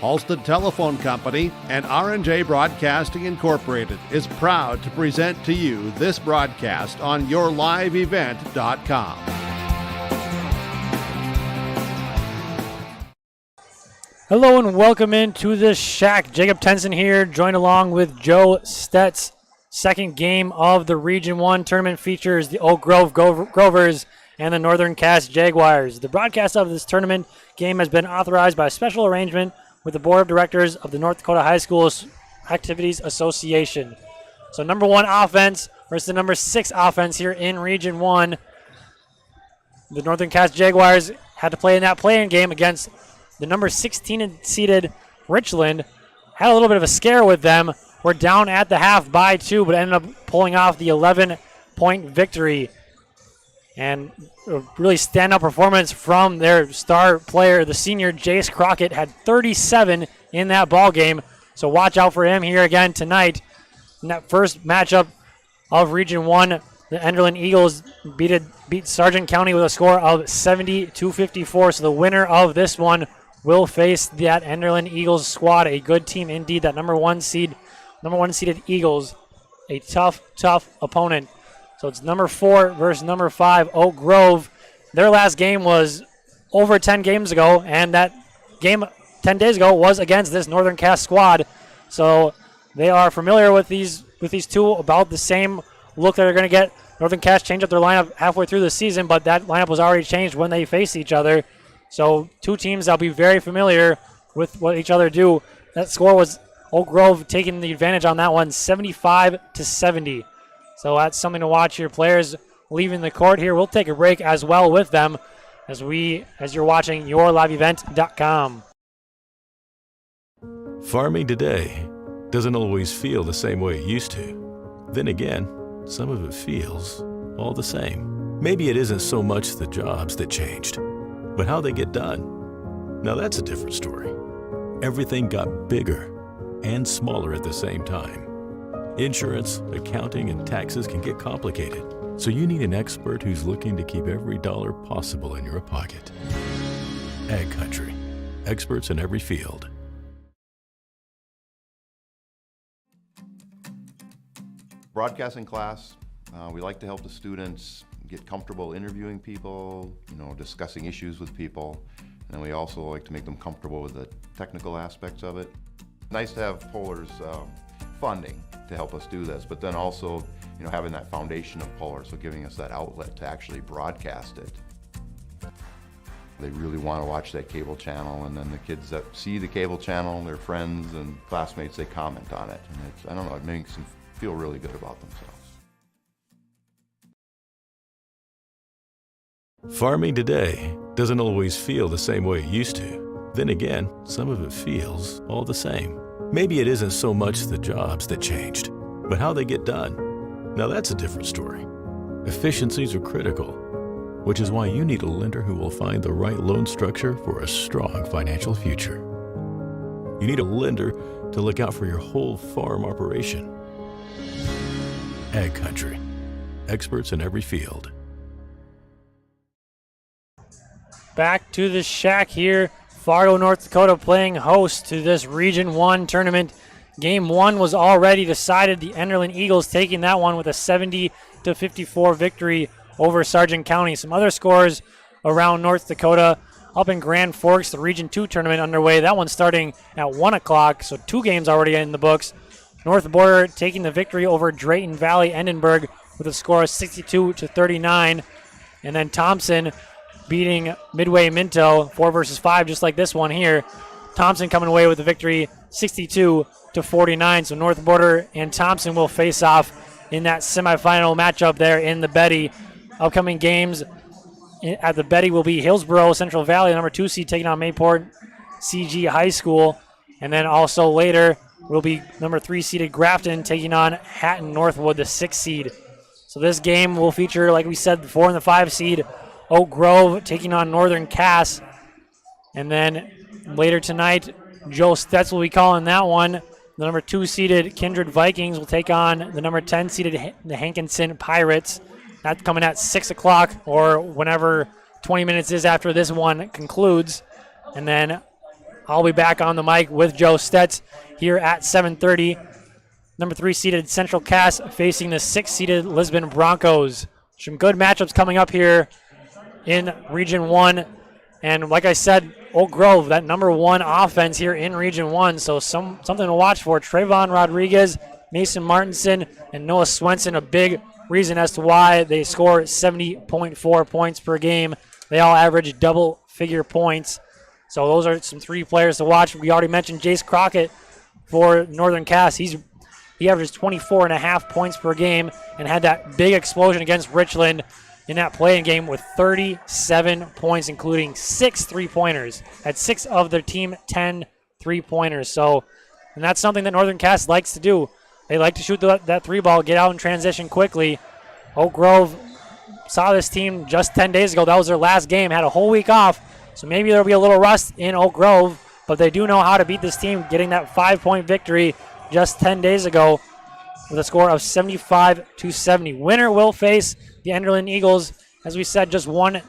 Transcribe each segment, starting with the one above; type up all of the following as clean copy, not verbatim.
Halstead Telephone Company and R&J Broadcasting Incorporated is proud to present to you this broadcast on yourliveevent.com. Hello and welcome into the Shack. Jacob Tenson here, joined along with Joe Stetz. Second game of the Region 1 tournament features the Oak Grove Grovers and the Northern Cass Jaguars. The broadcast of this tournament game has been authorized by a special arrangement with the Board of Directors of the North Dakota High School Activities Association. So number 1 offense versus the number 6 offense here in Region 1. The Northern Cass Jaguars had to play in that play-in game against the number 16 seeded Richland. Had a little bit of a scare with them. We're down at the half by 2, but ended up pulling off the 11-point victory. And a really standout performance from their star player, the senior Jace Crockett, had 37 in that ball game. So watch out for him here again tonight. In that first matchup of Region 1, the Enderlin Eagles beat Sargent County with a score of 70-54. So the winner of this one will face that Enderlin Eagles squad, a good team indeed. That number one seeded Eagles, a tough opponent. So it's number 4 versus number 5, Oak Grove. Their last game was over 10 games ago, and that game 10 days ago was against this Northern Cass squad. So they are familiar with these two, about the same look that they're going to get. Northern Cass changed up their lineup halfway through the season, but that lineup was already changed when they faced each other. So two teams that'll be very familiar with what each other do. That score was Oak Grove taking the advantage on that one, 75-70. So that's something to watch here. Players leaving the court here. We'll take a break as well with them as you're watching yourliveevent.com. Farming today doesn't always feel the same way it used to. Then again, some of it feels all the same. Maybe it isn't so much the jobs that changed, but how they get done. Now that's a different story. Everything got bigger and smaller at the same time. Insurance, accounting, and taxes can get complicated, so you need an expert who's looking to keep every dollar possible in your pocket. Ag Country, experts in every field. Broadcasting class, we like to help the students get comfortable interviewing people, discussing issues with people, and we also like to make them comfortable with the technical aspects of it. Nice to have Polar's funding to help us do this, but then also, having that foundation of Polar, so giving us that outlet to actually broadcast it. They really want to watch that cable channel, and then the kids that see the cable channel, their friends and classmates, they comment on it, and it makes them feel really good about themselves. Farming today doesn't always feel the same way it used to. Then again, some of it feels all the same. Maybe it isn't so much the jobs that changed, but how they get done. Now that's a different story. Efficiencies are critical, which is why you need a lender who will find the right loan structure for a strong financial future. You need a lender to look out for your whole farm operation. Ag Country, experts in every field. Back to the Shack here. Fargo, North Dakota playing host to this Region 1 tournament. Game 1 was already decided. The Enderlin Eagles taking that one with a 70-54 victory over Sargent County. Some other scores around North Dakota. Up in Grand Forks, the Region 2 tournament underway. That one starting at 1 o'clock, so 2 games already in the books. North Border taking the victory over Drayton Valley Endenburg with a score of 62-39. And then Thompson beating Midway Minto 4 versus 5, just like this one here. Thompson coming away with the victory 62-49. So North Border and Thompson will face off in that semifinal matchup there in the Betty. Upcoming games at the Betty will be Hillsboro Central Valley, number 2 seed, taking on Mayport CG High School. And then also later will be number 3 seeded Grafton taking on Hatton Northwood, the 6 seed. So this game will feature, like we said, the 4 and the 5 seed Oak Grove taking on Northern Cass. And then later tonight, Joe Stetz will be calling that one. The number 2 seeded Kindred Vikings will take on the number 10 seeded the Hankinson Pirates. That's coming at 6 o'clock or whenever 20 minutes is after this one concludes. And then I'll be back on the mic with Joe Stetz here at 7:30. Number 3 seeded Central Cass facing the 6 seeded Lisbon Broncos. Some good matchups coming up here in Region 1. And like I said, Oak Grove, that number 1 offense here in Region 1. So something to watch for. Trayvon Rodriguez, Mason Martinson, and Noah Swenson, a big reason as to why they score 70.4 points per game. They all average double-figure points. So those are some 3 players to watch. We already mentioned Jace Crockett for Northern Cass. He averages 24.5 points per game and had that big explosion against Richland in that play-in game with 37 points, including 6 3-pointers. Had 6 of their team 10 3-pointers. And that's something that Northern Cass likes to do. They like to shoot that 3 ball, get out and transition quickly. Oak Grove saw this team just 10 days ago. That was their last game, had a whole week off. So maybe there'll be a little rust in Oak Grove, but they do know how to beat this team, getting that 5-point victory just 10 days ago with a score of 75-70. Winner will face the Enderlin Eagles, as we said just a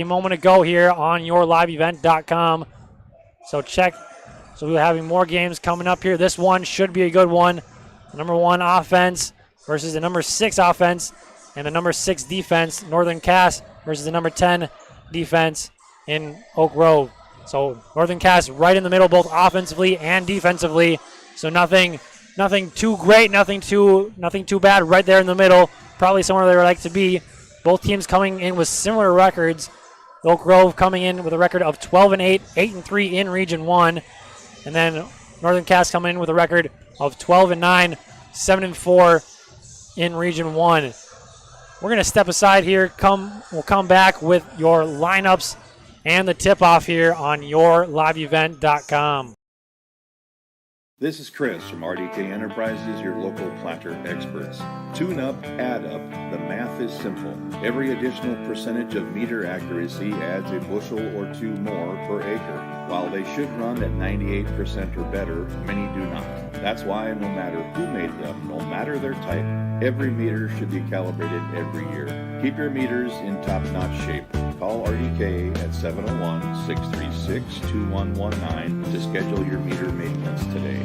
moment ago here on yourliveevent.com. So check. So we're having more games coming up here. This one should be a good one. The number 1 offense versus the number 6 offense and the number 6 defense. Northern Cass versus the number 10 defense in Oak Grove. So Northern Cass right in the middle, both offensively and defensively. So nothing too great, nothing too bad right there in the middle. Probably somewhere they would like to be. Both teams coming in with similar records. Oak Grove coming in with a record of 12-8, 8-3 in Region 1. And then Northern Cass coming in with a record of 12-9, 7-4 in Region 1. We're going to step aside here. We'll come back with your lineups and the tip-off here on yourliveevent.com. This is Chris from RDK Enterprises, your local planter experts. Tune up, add up, the math is simple. Every additional percentage of meter accuracy adds a bushel or 2 more per acre. While they should run at 98% or better, many do not. That's why no matter who made them, no matter their type, every meter should be calibrated every year. Keep your meters in top-notch shape. Call RDK at 701-636-2119 to schedule your meter maintenance today.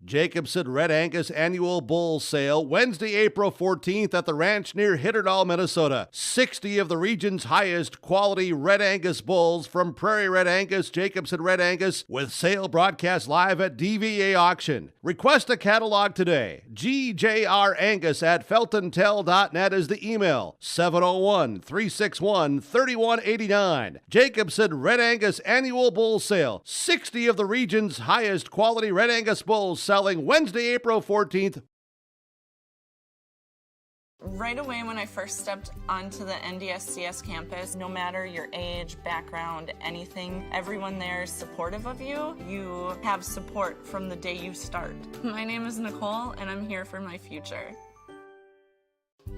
Jacobson Red Angus Annual Bull Sale, Wednesday, April 14th at the ranch near Hitterdal, Minnesota. 60 of the region's highest quality Red Angus bulls from Prairie Red Angus, Jacobson Red Angus, with sale broadcast live at DVA Auction. Request a catalog today. gjrangus@feltontel.net is the email. 701-361-3189. Jacobson Red Angus Annual Bull Sale. 60 of the region's highest quality Red Angus bulls selling Wednesday, April 14th. Right away when I first stepped onto the NDSCS campus, no matter your age, background, anything, everyone there is supportive of you. You have support from the day you start. My name is Nicole, and I'm here for my future.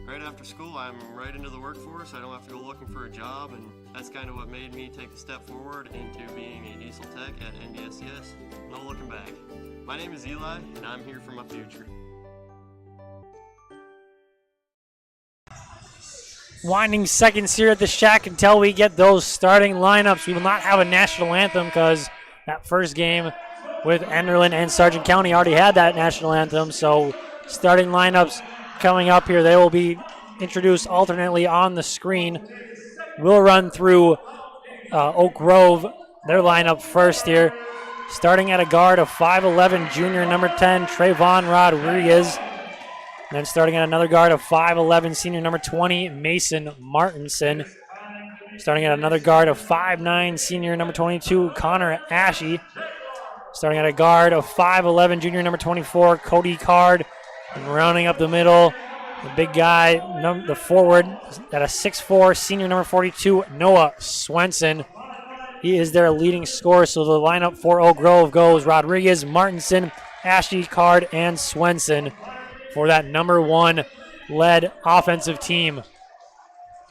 Right after school, I'm right into the workforce. I don't have to go looking for a job, and that's kind of what made me take the step forward into being a diesel tech at NDSCS. No looking back. My name is Eli, and I'm here for my future. Winding seconds here at the Shack until we get those starting lineups. We will not have a national anthem because that first game with Enderlin and Sargent County already had that national anthem. So starting lineups coming up here. They will be introduced alternately on the screen. We'll run through Oak Grove, their lineup first here. Starting at a guard of 5'11", junior number 10, Trayvon Rodriguez. Then starting at another guard of 5'11", senior number 20, Mason Martinson. Starting at another guard of 5'9", senior number 22, Connor Ashe. Starting at a guard of 5'11", junior number 24, Cody Card. And rounding up the middle, the big guy, the forward at a 6'4", senior number 42, Noah Swenson. He is their leading scorer, so the lineup for Oak Grove goes Rodriguez, Martinson, Ashe, Card, and Swenson for that number 1 led offensive team.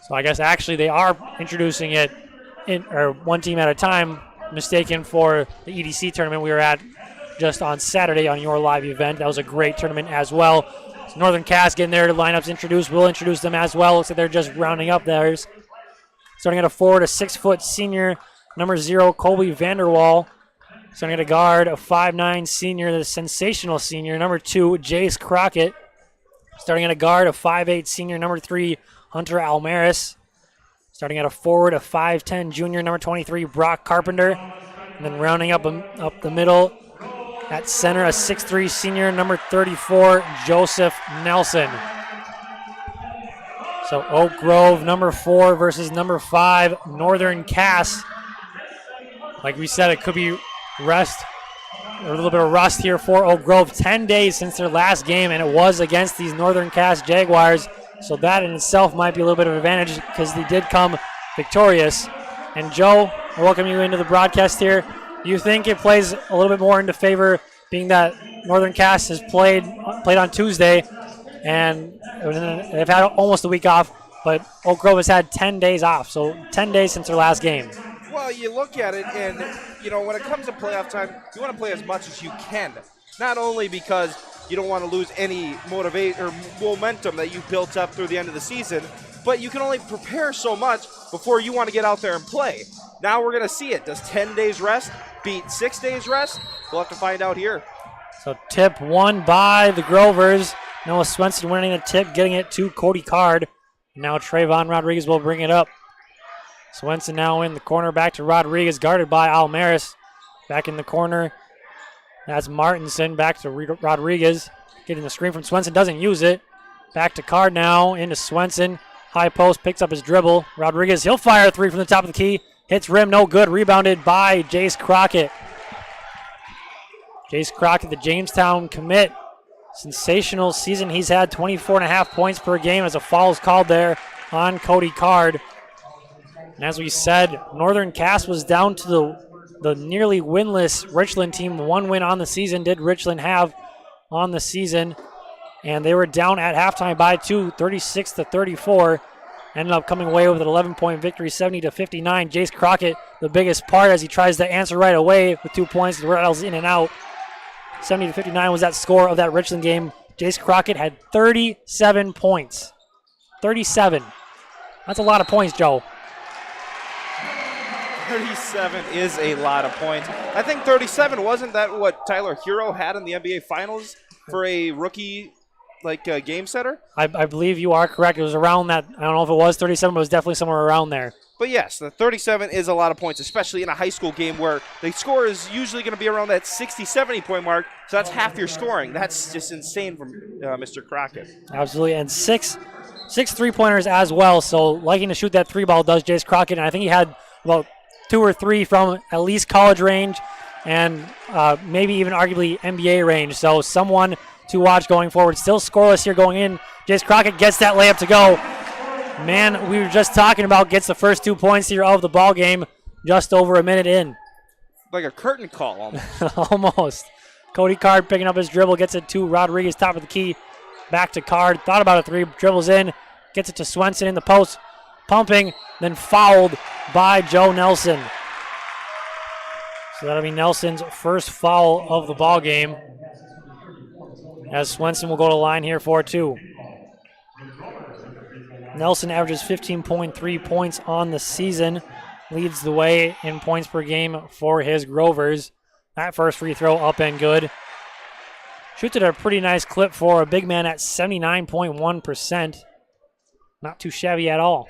So I guess actually they are introducing it one team at a time, mistaken for the EDC tournament we were at just on Saturday on your live event. That was a great tournament as well. So Northern Cass getting their lineups introduced. We'll introduce them as well. Looks like they're just rounding up theirs. Starting at a forward, a 6-foot senior, number 0, Colby Vanderwall. Starting at a guard, a 5'9 senior, the sensational senior, number 2, Jace Crockett. Starting at a guard, a 5'8 senior, number 3, Hunter Almaris. Starting at a forward, a 5'10 junior, number 23, Brock Carpenter. And then rounding up the middle, at center, a 6'3 senior, number 34, Joseph Nelson. So Oak Grove, number 4 versus number 5, Northern Cass. Like we said, it could be rest, or a little bit of rust here for Oak Grove. 10 days since their last game, and it was against these Northern Cass Jaguars. So that in itself might be a little bit of an advantage because they did come victorious. And Joe, I welcome you into the broadcast here. Do you think it plays a little bit more into favor, being that Northern Cass has played on Tuesday, and they've had almost a week off, but Oak Grove has had 10 days off, so 10 days since their last game. Well, you look at it, and, when it comes to playoff time, you want to play as much as you can. Not only because you don't want to lose any momentum that you built up through the end of the season, but you can only prepare so much before you want to get out there and play. Now we're going to see it. Does 10 days rest beat 6 days rest? We'll have to find out here. So tip won by the Grovers. Noah Swenson winning the tip, getting it to Cody Card. Now Trayvon Rodriguez will bring it up. Swenson now in the corner, back to Rodriguez, guarded by Almaris. Back in the corner, that's Martinson, back to Rodriguez. Getting the screen from Swenson, doesn't use it. Back to Card now, into Swenson. High post, picks up his dribble. Rodriguez, he'll fire a 3 from the top of the key. Hits rim, no good. Rebounded by Jace Crockett. Jace Crockett, the Jamestown commit. Sensational season he's had, 24.5 points per game as a foul is called there on Cody Card. And as we said, Northern Cass was down to the nearly winless Richland team. 1 win on the season did Richland have on the season. And they were down at halftime by 2, 36-34. Ended up coming away with an 11-point victory, 70-59. Jace Crockett, the biggest part as he tries to answer right away with 2 points. The rattles in and out. 70-59 was that score of that Richland game. Jace Crockett had 37 points. 37. That's a lot of points, Joe. 37 is a lot of points. I think 37, wasn't that what Tyler Hero had in the NBA Finals for a rookie game setter? I believe you are correct. It was around that. I don't know if it was 37, but it was definitely somewhere around there. But yes, the 37 is a lot of points, especially in a high school game where the score is usually going to be around that 60, 70 point mark. So that's half your scoring. That's just insane from Mr. Crockett. Absolutely. And six 3-pointers as well. So liking to shoot that 3-ball does Jace Crockett. And I think he had about 2 or 3 from at least college range and maybe even arguably NBA range. So someone to watch going forward. Still scoreless here going in. Jace Crockett gets that layup to go. Man, we were just talking about gets the first 2 points here of the ball game just over a minute in. Like a curtain call almost. Almost. Cody Card picking up his dribble, gets it to Rodriguez, top of the key. Back to Card, thought about a 3, dribbles in, gets it to Swenson in the post, pumping, then fouled by Joe Nelson. So that'll be Nelson's first foul of the ball game, as Swenson will go to the line here for 2. Nelson averages 15.3 points on the season, leads the way in points per game for his Grovers. That first free throw up and good. Shoots at a pretty nice clip for a big man at 79.1%. Not too shabby at all.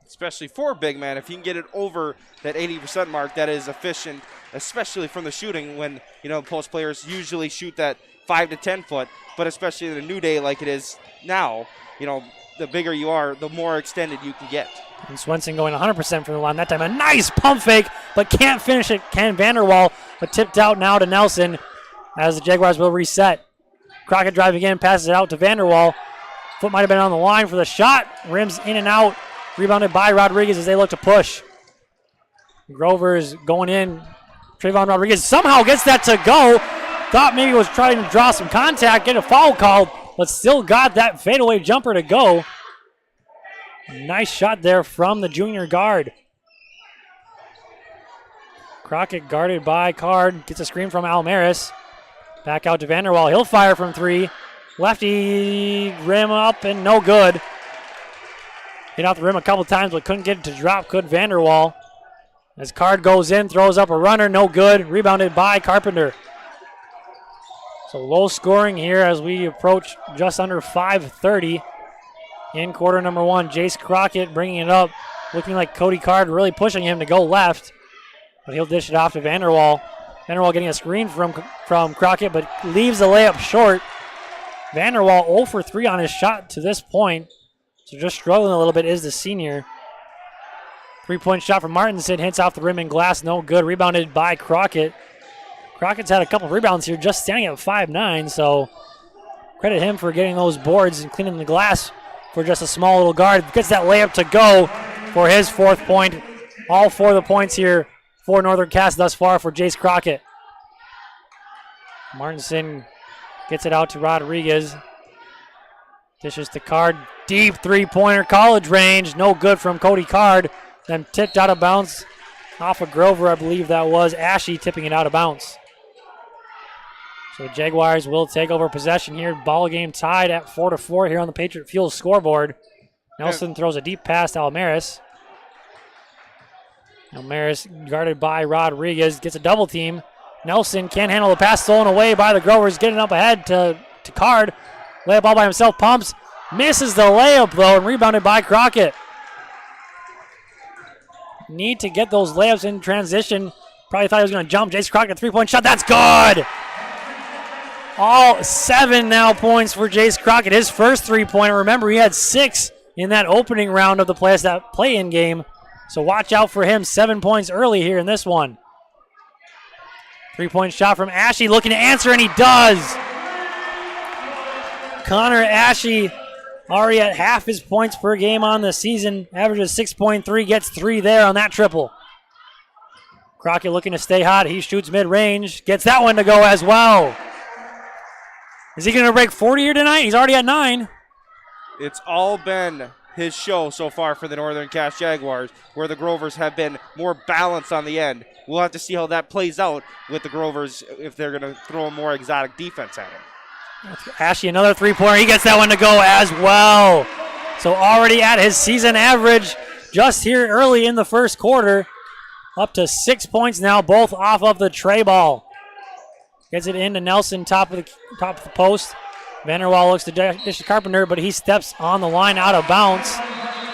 Especially for a big man, if you can get it over that 80% mark, that is efficient, especially from the shooting when, post players usually shoot that 5 to 10 foot, but especially in a new day like it is now, the bigger you are, the more extended you can get. And Swenson going 100% from the line that time. A nice pump fake, but can't finish it. Ken Vanderwall, but tipped out now to Nelson as the Jaguars will reset. Crockett driving in, passes it out to Vanderwall. Foot might have been on the line for the shot. Rims in and out. Rebounded by Rodriguez as they look to push. Grover's going in. Trayvon Rodriguez somehow gets that to go. Thought maybe was trying to draw some contact, get a foul called, but still got that fadeaway jumper to go. Nice shot there from the junior guard. Crockett guarded by Card. Gets a screen from Almaris. Back out to Vanderwall. He'll fire from 3. Lefty rim up and no good. hit off the rim a couple times, but couldn't get it to drop. Could Vanderwall. As Card goes in, throws up a runner, no good. Rebounded by Carpenter. So low scoring here as we approach just under 5:30 in quarter number 1. Jace Crockett bringing it up, looking like Cody Card really pushing him to go left, but he'll dish it off to Vanderwall. Vanderwall getting a screen from Crockett, but leaves the layup short. Vanderwall 0 for 3 on his shot to this point, so just struggling a little bit is the senior. 3-point shot from Martinson, hits off the rim and glass, no good. Rebounded by Crockett. Crockett's had a couple of rebounds here, just standing at 5'9", so credit him for getting those boards and cleaning the glass for just a small little guard. Gets that layup to go for his 4th point. All 4 of the points here for Northern Cass thus far for Jace Crockett. Martinson gets it out to Rodriguez. Dishes to Card. Deep 3-pointer, college range. No good from Cody Card. Then tipped out of bounds off of Grover, I believe that was. Ashe tipping it out of bounds. So the Jaguars will take over possession here. Ball game tied at 4-4 here on the Patriot Fuel scoreboard. Nelson throws a deep pass to Almaris. Almaris guarded by Rodriguez. Gets a double team. Nelson can't handle the pass, stolen away by the Grovers. Getting up ahead to Card. Layup all by himself. Pumps. Misses the layup though and rebounded by Crockett. Need to get those layups in transition. Probably thought he was going to jump. Jace Crockett, 3-point shot. That's good. All 7 now points for Jace Crockett. His first 3-pointer. Remember, he had 6 in that opening round of the play-in game. So watch out for him. 7 points early here in this one. 3-point shot from Ashe. Looking to answer, and he does. Connor Ashe already at half his points per game on the season. Averages 6.3, gets 3 there on that triple. Crockett looking to stay hot. He shoots mid-range. Gets that one to go as well. Is he going to break 40 here tonight? He's already at 9. It's all been his show so far for the Northern Cass Jaguars, where the Grovers have been more balanced on the end. We'll have to see how that plays out with the Grovers if they're going to throw a more exotic defense at him. Ashe, another 3-pointer. He gets that one to go as well. So already at his season average just here early in the first quarter. Up to 6 points now, both off of the tray ball. Gets it into Nelson, top of the post. Vanderwall looks to dish to Carpenter, but he steps on the line out of bounds.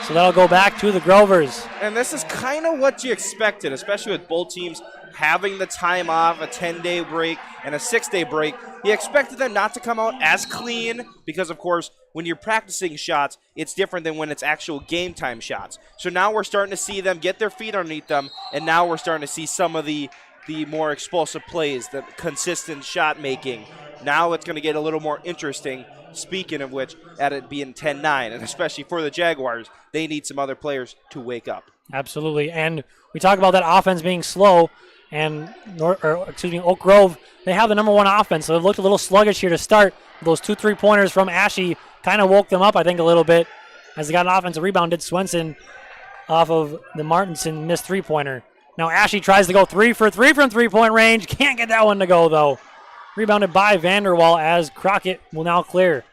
So that'll go back to the Grovers. And this is kind of what you expected, especially with both teams having the time off, a 10-day break and a 6-day break. You expected them not to come out as clean because, of course, when you're practicing shots, it's different than when it's actual game time shots. So now we're starting to see them get their feet underneath them, and now we're starting to see some of the more explosive plays, the consistent shot making. Now it's going to get a little more interesting. Speaking of which, at it being 10-9, and especially for the Jaguars, they need some other players to wake up. Absolutely, and we talk about that offense being slow, and Oak Grove, they have the number 1 offense, so they've looked a little sluggish here to start. Those 2 3-pointers from Ashe kind of woke them up, I think, a little bit, as they got an offensive rebound. Did Swenson off of the Martinson missed 3-pointer. Now Ashe tries to go 3 for 3 from 3-point range. Can't get that one to go, though. Rebounded by Vanderwall as Crockett will now clear.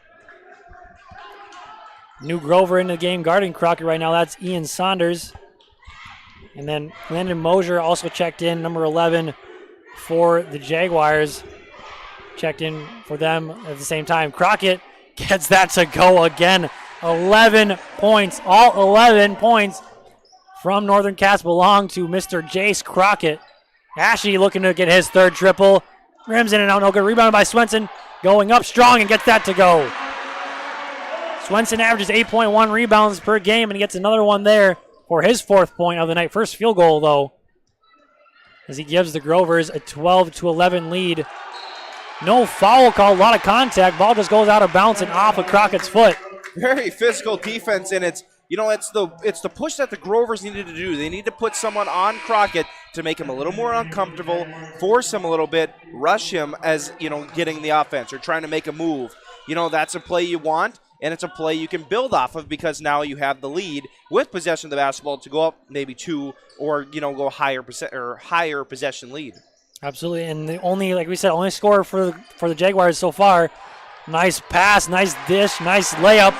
New Grover in the game guarding Crockett right now. That's Ian Saunders. And then Landon Mosier also checked in, number 11 for the Jaguars. Checked in for them at the same time. Crockett gets that to go again. 11 points. All 11 points from Northern Cass belong to Mr. Jace Crockett. Ashe looking to get his 3rd triple. Rims in and out, no good. Rebounded by Swenson. Going up strong and gets that to go. Swenson averages 8.1 rebounds per game, and he gets another one there for his 4th point of the night. First field goal, though, as he gives the Grovers a 12-11 lead. No foul call, a lot of contact. Ball just goes out of bounds and off of Crockett's foot. Very physical defense, and it's the push that the Grovers needed to do. They need to put someone on Crockett to make him a little more uncomfortable, force him a little bit, rush him as, getting the offense or trying to make a move. That's a play you want, and it's a play you can build off of because now you have the lead with possession of the basketball to go up maybe 2 or, go higher possession lead. Absolutely, and the only scorer for the Jaguars so far. Nice pass, nice dish, nice layup.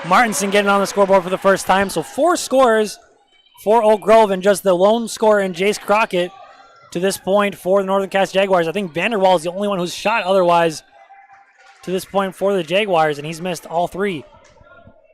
Martinson getting on the scoreboard for the first time. So 4 scores for Oak Grove and just the lone scorer in Jace Crockett to this point for the Northern Cass Jaguars. I think Vanderwall is the only one who's shot otherwise to this point for the Jaguars, and he's missed all 3.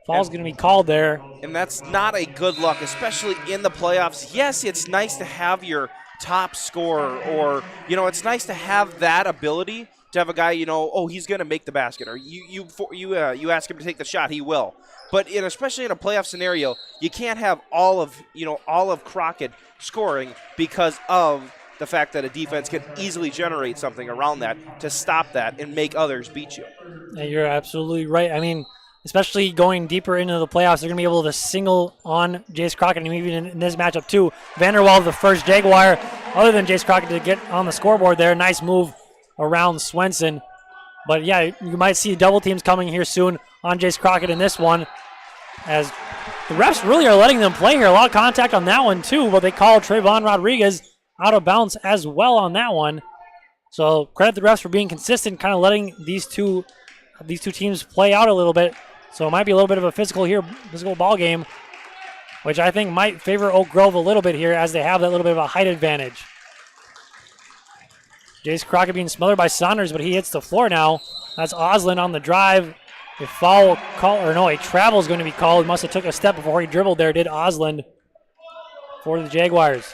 Foul's going to be called there. And that's not a good look, especially in the playoffs. Yes, it's nice to have your top scorer, or, it's nice to have that ability to have a guy, he's going to make the basket, or you ask him to take the shot, he will. But especially in a playoff scenario, you can't have all of Crockett scoring because of the fact that a defense can easily generate something around that to stop that and make others beat you. Yeah, you're absolutely right. I mean, especially going deeper into the playoffs, they're going to be able to single on Jace Crockett, and even in this matchup too. Vanderwall, the first Jaguar, other than Jace Crockett, to get on the scoreboard there. Nice move around Swenson. But yeah, you might see double teams coming here soon on Jace Crockett in this one, as the refs really are letting them play here. A lot of contact on that one too, but they called Trayvon Rodriguez out of bounds as well on that one. So credit the refs for being consistent, kind of letting these two teams play out a little bit. So it might be a little bit of a physical ball game, which I think might favor Oak Grove a little bit here, as they have that little bit of a height advantage. Jace Crockett being smothered by Saunders, but he hits the floor now. That's Oslin on the drive. A foul call, or no, a travel is going to be called. He must have took a step before he dribbled there, did Oslin for the Jaguars.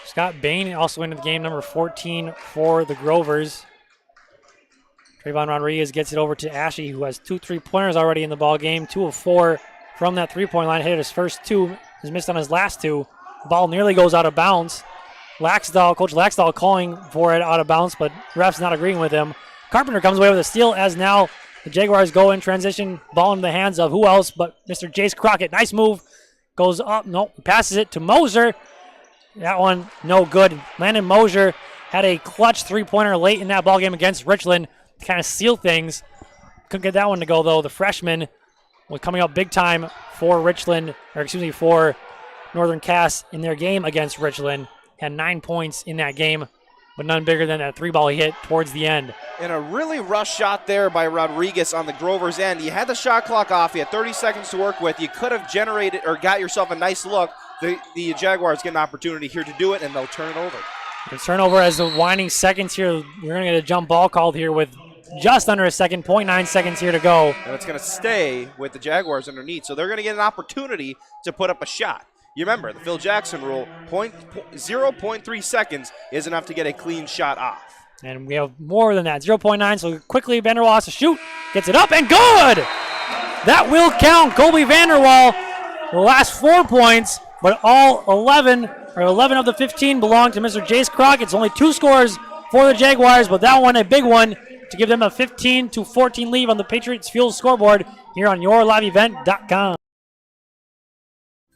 Scott Bain also into the game, number 14 for the Grovers. Trayvon Rodriguez gets it over to Ashley, who has 2 3-pointers already in the ball game. 2 of 4 from that 3-point line. Hit his first 2. He's missed on his last 2. Ball nearly goes out of bounds. Coach Laxdal calling for it out of bounds, but ref's not agreeing with him. Carpenter comes away with a steal, as now the Jaguars go in transition. Ball into the hands of who else but Mr. Jace Crockett. Nice move. Goes up. Nope. Passes it to Moser. That one no good. Landon Moser had a clutch 3-pointer late in that ball game against Richland to kind of seal things. Couldn't get that one to go, though. The freshman was coming up big time for for Northern Cass in their game against Richland. Had 9 points in that game, but none bigger than that 3-ball he hit towards the end. And a really rush shot there by Rodriguez on the Grovers end. You had the shot clock off. You had 30 seconds to work with. You could have generated or got yourself a nice look. The Jaguars get an opportunity here to do it, and they'll turn it over. It's turnover as the winding seconds here. We're going to get a jump ball called here with just under a second, 0.9 seconds here to go. And it's going to stay with the Jaguars underneath, so they're going to get an opportunity to put up a shot. You remember, the Phil Jackson rule, 0.3 seconds is enough to get a clean shot off. And we have more than that, 0.9, so quickly Vanderwall has to shoot, gets it up, and good! That will count. Colby Vanderwall, the last 4 points, but all 11 of the 15 belong to Mr. Jace Crockett. It's only 2 scores for the Jaguars, but that one a big one to give them a 15-14 lead on the Patriots Fuel scoreboard here on YourLiveEvent.com.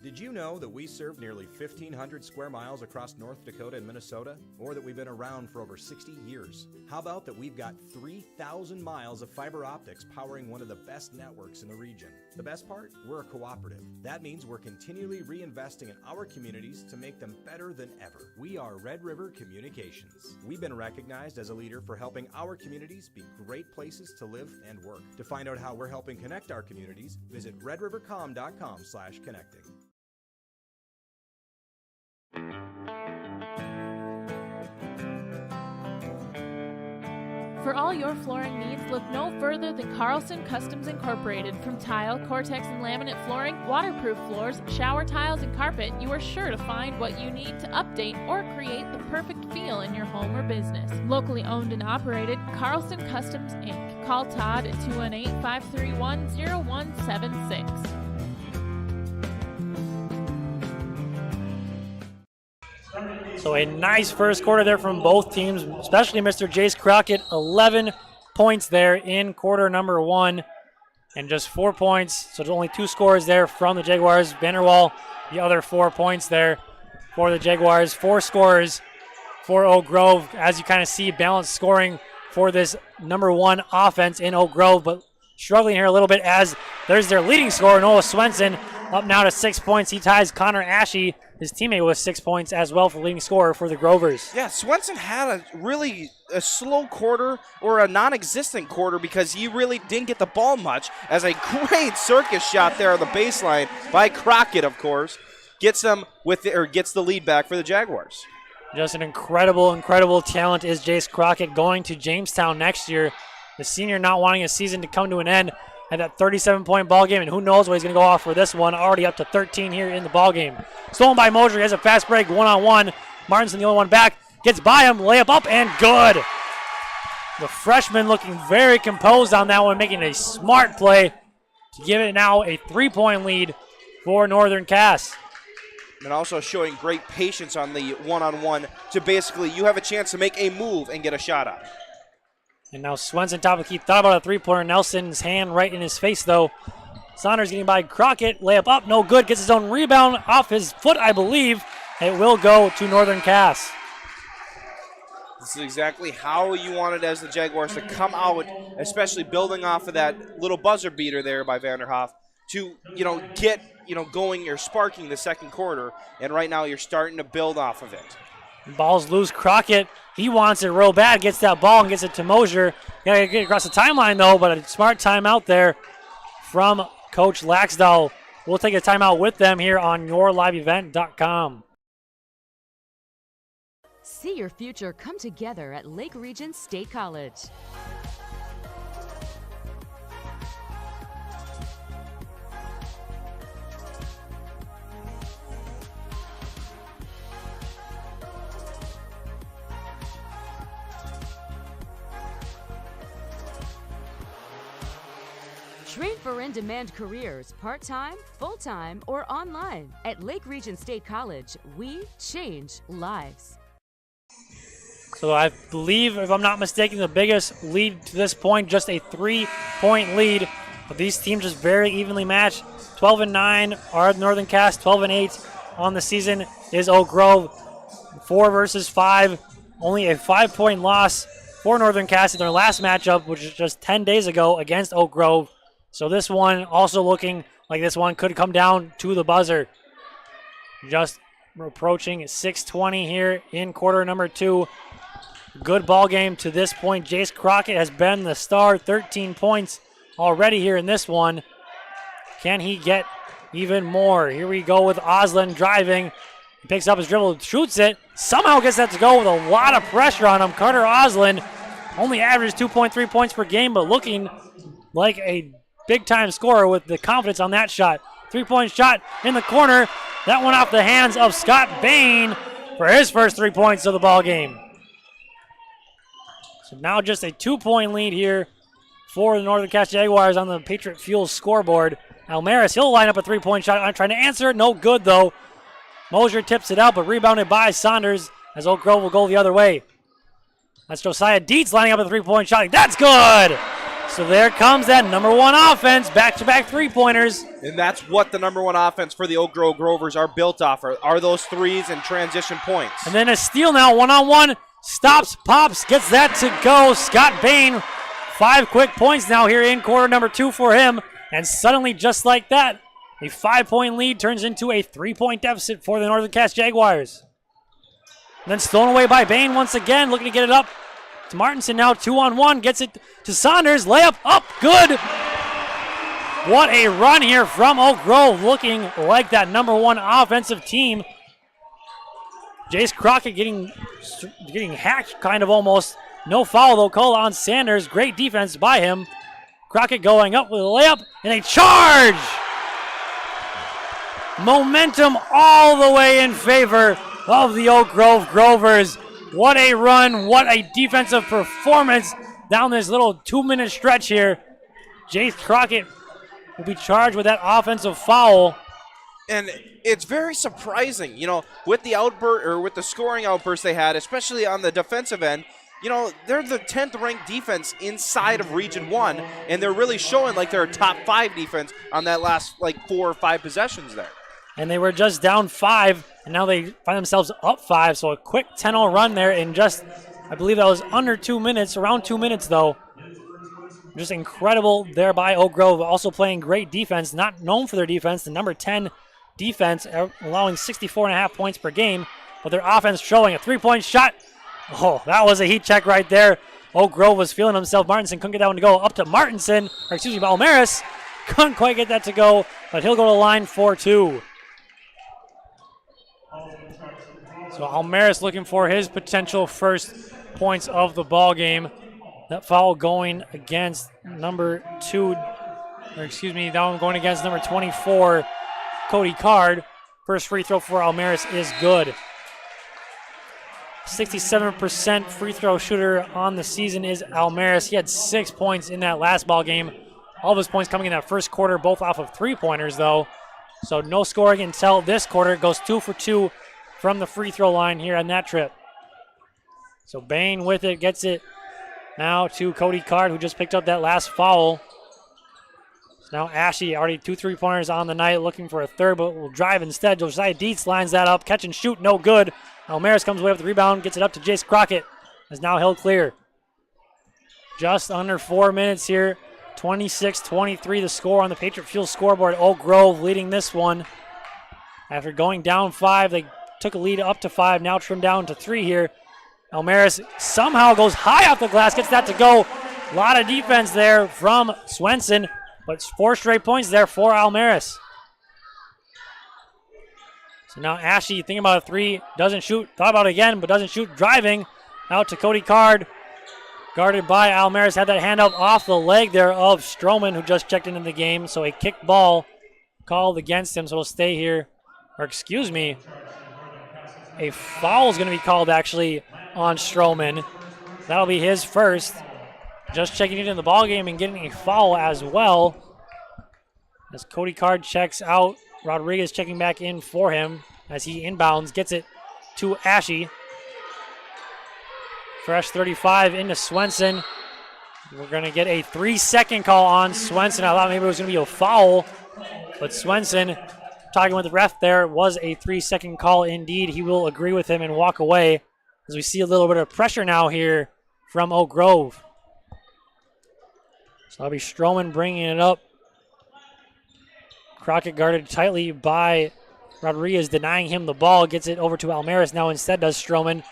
Did you know that we serve nearly 1,500 square miles across North Dakota and Minnesota? Or that we've been around for over 60 years? How about that we've got 3,000 miles of fiber optics powering one of the best networks in the region? The best part? We're a cooperative. That means we're continually reinvesting in our communities to make them better than ever. We are Red River Communications. We've been recognized as a leader for helping our communities be great places to live and work. To find out how we're helping connect our communities, visit redrivercom.com/connecting. For all your flooring needs, look no further than Carlson Customs Incorporated. From tile, Cortex and laminate flooring, waterproof floors, shower tiles, and carpet, you are sure to find what you need to update or create the perfect feel in your home or business. Locally owned and operated, Carlson Customs Inc. Call Todd at 218-531-0176. So a nice first quarter there from both teams, especially Mr. Jace Crockett. 11 points there in quarter number 1, and just 4 points. So there's only 2 scores there from the Jaguars. Vanderwall, the other 4 points there for the Jaguars. 4 scores for Oak Grove. As you kind of see, balanced scoring for this number 1 offense in Oak Grove, but struggling here a little bit as there's their leading scorer, Noah Swenson, up now to 6 points. He ties Connor Ashe, his teammate, with 6 points as well for leading scorer for the Grovers. Yeah, Swenson had a slow quarter or a non-existent quarter because he really didn't get the ball much, as a great circus shot there on the baseline by Crockett, of course, gets the lead back for the Jaguars. Just an incredible, incredible talent is Jace Crockett, going to Jamestown next year. The senior not wanting his season to come to an end at that 37-point ball game, and who knows what he's going to go off for this one. Already up to 13 here in the ball game. Stolen by Mosier. He has a fast break, one-on-one. Martinson the only one back. Gets by him, layup up, and good. The freshman looking very composed on that one, making a smart play to give it now a 3-point lead for Northern Cass. And also showing great patience on the one-on-one to basically, you have a chance to make a move and get a shot up. And now Swenson top of the key. Thought about a three-pointer. Nelson's hand right in his face, though. Saunders getting by Crockett. Layup up, no good. Gets his own rebound off his foot, I believe. It will go to Northern Cass. This is exactly how you wanted as the Jaguars to come out, especially building off of that little buzzer beater there by Vanderhoff to, get, going or sparking the second quarter. And right now you're starting to build off of it. Ball's loose. Crockett, he wants it real bad. Gets that ball and gets it to Mosier. Got to get across the timeline, though, but a smart timeout there from Coach Laxdal. We'll take a timeout with them here on yourliveevent.com. See your future come together at Lake Region State College. Train for in-demand careers, part-time, full-time, or online. At Lake Region State College, we change lives. So I believe, if I'm not mistaken, the biggest lead to this point, just a 3-point lead. But these teams just very evenly matched. 12-9 are Northern Cass, 12-8 on the season is Oak Grove. 4 versus 5, only a 5-point loss for Northern Cass in their last matchup, which was just 10 days ago against Oak Grove. So this one also looking like this one could come down to the buzzer. Just approaching 6:20 here in quarter number 2. Good ball game to this point. Jace Crockett has been the star, 13 points already here in this one. Can he get even more? Here we go with Oslin driving. He picks up his dribble, shoots it, somehow gets that to go with a lot of pressure on him. Carter Oslin only averages 2.3 points per game, but looking like a big-time scorer with the confidence on that shot. 3-point shot in the corner. That one off the hands of Scott Bain for his first 3 points of the ball game. So now just a 2-point lead here for the Northern Cass Jaguars on the Patriot Fuel scoreboard. Almaris, he'll line up a 3-point shot. I'm trying to answer it. No good, though. Mosier tips it out, but rebounded by Saunders as Oak Grove will go the other way. That's Josiah Dietz lining up a 3-point shot. That's good! So there comes that number 1 offense, back-to-back 3-pointers. And that's what the number 1 offense for the Oak Grove Grovers are built off of, are those threes and transition points. And then a steal now, one-on-one. Stops, pops, gets that to go. Scott Bain, 5 quick points now here in quarter number 2 for him. And suddenly, just like that, a 5-point lead turns into a 3-point deficit for the Northern Cass Jaguars. And then stolen away by Bain once again, looking to get it up to Martinson now, 2-on-1, gets it to Saunders, layup up, good. What a run here from Oak Grove, looking like that number 1 offensive team. Jace Crockett getting hacked, kind of almost. No foul, though, called on Sanders. Great defense by him. Crockett going up with a layup and a charge. Momentum all the way in favor of the Oak Grove Grovers. What a run, what a defensive performance down this little 2-minute stretch here. Jace Crockett will be charged with that offensive foul. And it's very surprising, with the outburst or with the scoring outburst they had, especially on the defensive end. They're the 10th ranked defense inside of Region 1, and they're really showing like they're a top 5 defense on that last 4 or 5 possessions there. And they were just down 5, and now they find themselves up 5. So a quick 10-0 run there in just, I believe that was under 2 minutes, around 2 minutes though. Just incredible there by Oak Grove. Also playing great defense, not known for their defense. The number 10 defense, allowing 64.5 points per game. But their offense showing a three-point shot. Oh, that was a heat check right there. Oak Grove was feeling himself. Martinson couldn't get that one to go. Up to Martinson, or excuse me, Almaris. Couldn't quite get that to go, but he'll go to the line for 2. So Almaris looking for his potential first points of the ball game. That foul going against number 2, or excuse me, that one going against number 24, Cody Card. First free throw for Almaris is good. 67% free throw shooter on the season is Almaris. He had 6 points in that last ball game. All of his points coming in that first quarter, both off of three-pointers though. So no scoring until this quarter. It goes 2 for 2 from the free throw line here on that trip. So Bain with it, gets it now to Cody Card, who just picked up that last foul. So now Ashe, already 2 3-pointers on the night, looking for a third, but will drive instead. Josiah Dietz lines that up, catch and shoot, no good. Almaris comes away with the rebound, gets it up to Jace Crockett. Is now held clear. Just under 4 minutes here. 26-23 the score on the Patriot Fuel scoreboard. Oak Grove leading this one. After going down 5, they took a lead up to 5, now trimmed down to 3 here. Almaris somehow goes high off the glass, gets that to go. A lot of defense there from Swenson, but it's 4 straight points there for Almaris. So now Ashe thinking about a 3, doesn't shoot, thought about it again, but doesn't shoot, driving out to Cody Card. Guarded by Almaris, had that hand up off the leg there of Stroman, who just checked into the game. So a kick ball called against him, so he'll stay here. Or excuse me, a foul is going to be called actually on Stroman. That'll be his first. Just checking into the ball game and getting a foul as well. As Cody Card checks out, Rodriguez checking back in for him as he inbounds, gets it to Ashe. Fresh 35 into Swenson. We're going to get a 3-second call on Swenson. I thought maybe it was going to be a foul, but Swenson, talking with the ref there, was a 3-second call indeed. He will agree with him and walk away as we see a little bit of pressure now here from Oak Grove. So that'll be Stroman bringing it up. Crockett guarded tightly by Rodriguez, denying him the ball. Gets it over to Almaris now instead does Stroman.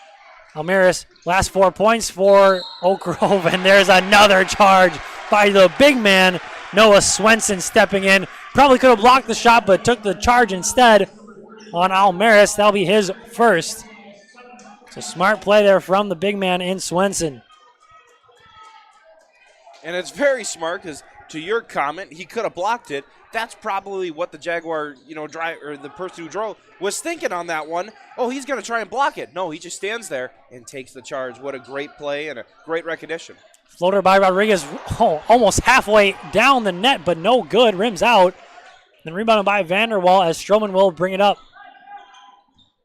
Almaris, last 4 points for Oak Grove, and there's another charge by the big man, Noah Swenson, stepping in. Probably could have blocked the shot, but took the charge instead on Almaris. That'll be his first. So smart play there from the big man in Swenson. And it's very smart because, to your comment, he could have blocked it. That's probably what the Jaguar, or the person who drove was thinking on that one. Oh, he's going to try and block it. No, he just stands there and takes the charge. What a great play and a great recognition. Floater by Rodriguez, almost halfway down the net, but no good. Rims out. Then rebounded by Vanderwall as Stroman will bring it up.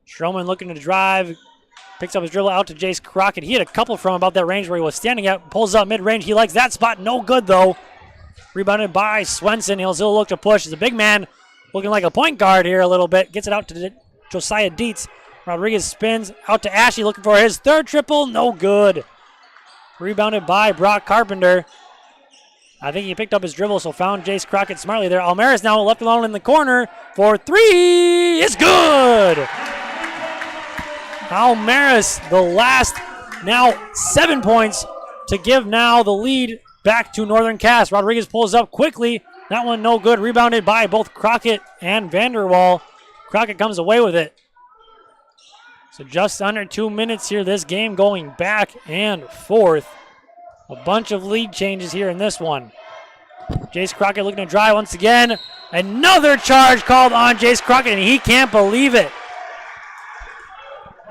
Stroman looking to drive. Picks up his dribble out to Jace Crockett. He had a couple from about that range where he was standing at. Pulls up mid-range. He likes that spot. No good, though. Rebounded by Swenson. He'll still look to push. He's a big man looking like a point guard here a little bit. Gets it out to Josiah Dietz. Rodriguez spins out to Ashe looking for his third triple. No good. Rebounded by Brock Carpenter. I think he picked up his dribble, so found Jace Crockett smartly there. Almaris now left alone in the corner for 3. It's good. Almaris, the last, now 7 points to give now the lead back to Northern Cass. Rodriguez pulls up quickly. That one no good. Rebounded by both Crockett and Vanderwall. Crockett comes away with it. So just under 2 minutes here. This game going back and forth. A bunch of lead changes here in this one. Jace Crockett looking to drive once again. Another charge called on Jace Crockett, and he can't believe it.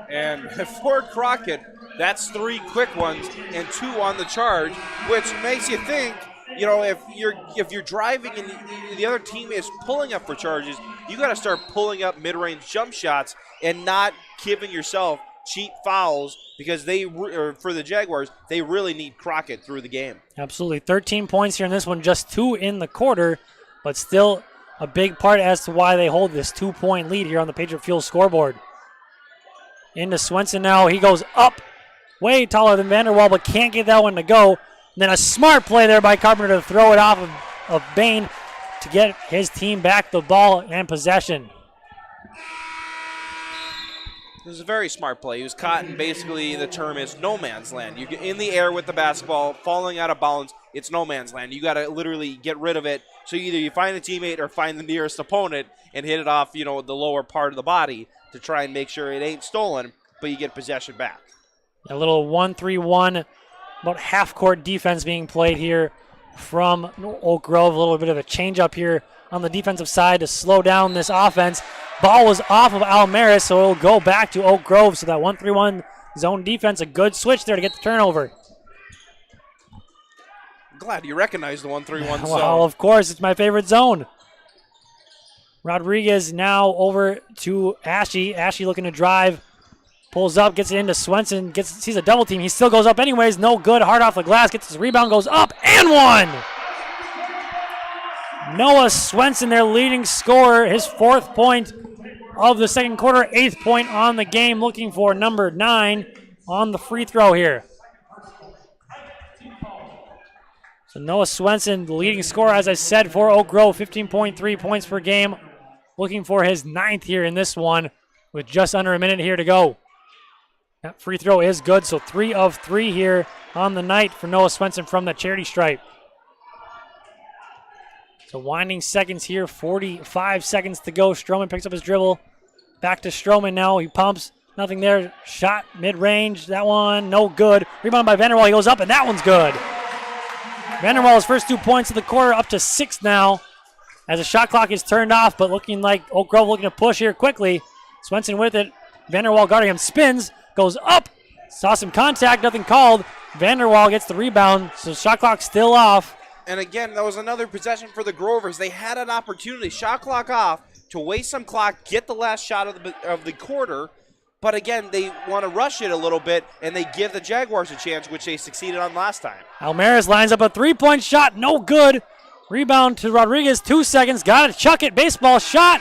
And for Crockett, that's 3 quick ones and 2 on the charge, which makes you think, if you're driving and the other team is pulling up for charges, you got to start pulling up mid-range jump shots and not giving yourself cheap fouls because for the Jaguars, they really need Crockett through the game. Absolutely. 13 points here in this one, just 2 in the quarter, but still a big part as to why they hold this 2-point lead here on the Patriot Fuel scoreboard. Into Swenson now. He goes up, way taller than Vanderwall, but can't get that one to go. And then a smart play there by Carpenter to throw it off of Bain to get his team back the ball and possession. It was a very smart play. He was caught in basically the term is no man's land. You're in the air with the basketball, falling out of bounds. It's no man's land. You got to literally get rid of it. So either you find a teammate or find the nearest opponent and hit it off, the lower part of the body to try and make sure it ain't stolen, but you get possession back. A little 1-3-1, about half-court defense being played here from Oak Grove. A little bit of a change up here on the defensive side to slow down this offense. Ball was off of Almaris, so it'll go back to Oak Grove. So that 1-3-1 zone defense, a good switch there to get the turnover. Glad you recognize the 1-3-1 zone. Well, of course, it's my favorite zone. Rodriguez now over to Ashe. Ashe looking to drive. Pulls up, gets it into Swenson, sees a double team. He still goes up anyways. No good. Hard off the glass. Gets his rebound, goes up, and one! Noah Swenson, their leading scorer, his 4th point of the second quarter, 8th point on the game, looking for number 9 on the free throw here. So Noah Swenson, the leading scorer, as I said, for Oak Grove, 15.3 points per game, looking for his 9th here in this one with just under a minute here to go. That free throw is good, so 3 of 3 here on the night for Noah Swenson from the charity stripe. So winding seconds here, 45 seconds to go. Stroman picks up his dribble. Back to Stroman now. He pumps. Nothing there. Shot mid-range. That one, no good. Rebound by Vanderwall. He goes up, and that one's good. Vanderwall's first 2 points of the quarter, up to 6 now as the shot clock is turned off, but looking like Oak Grove looking to push here quickly. Swenson with it. Vanderwall guarding him. Spins. Goes up. Saw some contact. Nothing called. Vanderwall gets the rebound, so shot clock still off. And again, that was another possession for the Grovers. They had an opportunity, shot clock off, to waste some clock, get the last shot of the quarter. But again, they want to rush it a little bit, and they give the Jaguars a chance, which they succeeded on last time. Almaris lines up a 3-point shot. No good. Rebound to Rodriguez. 2 seconds. Got it. Chuck it. Baseball shot.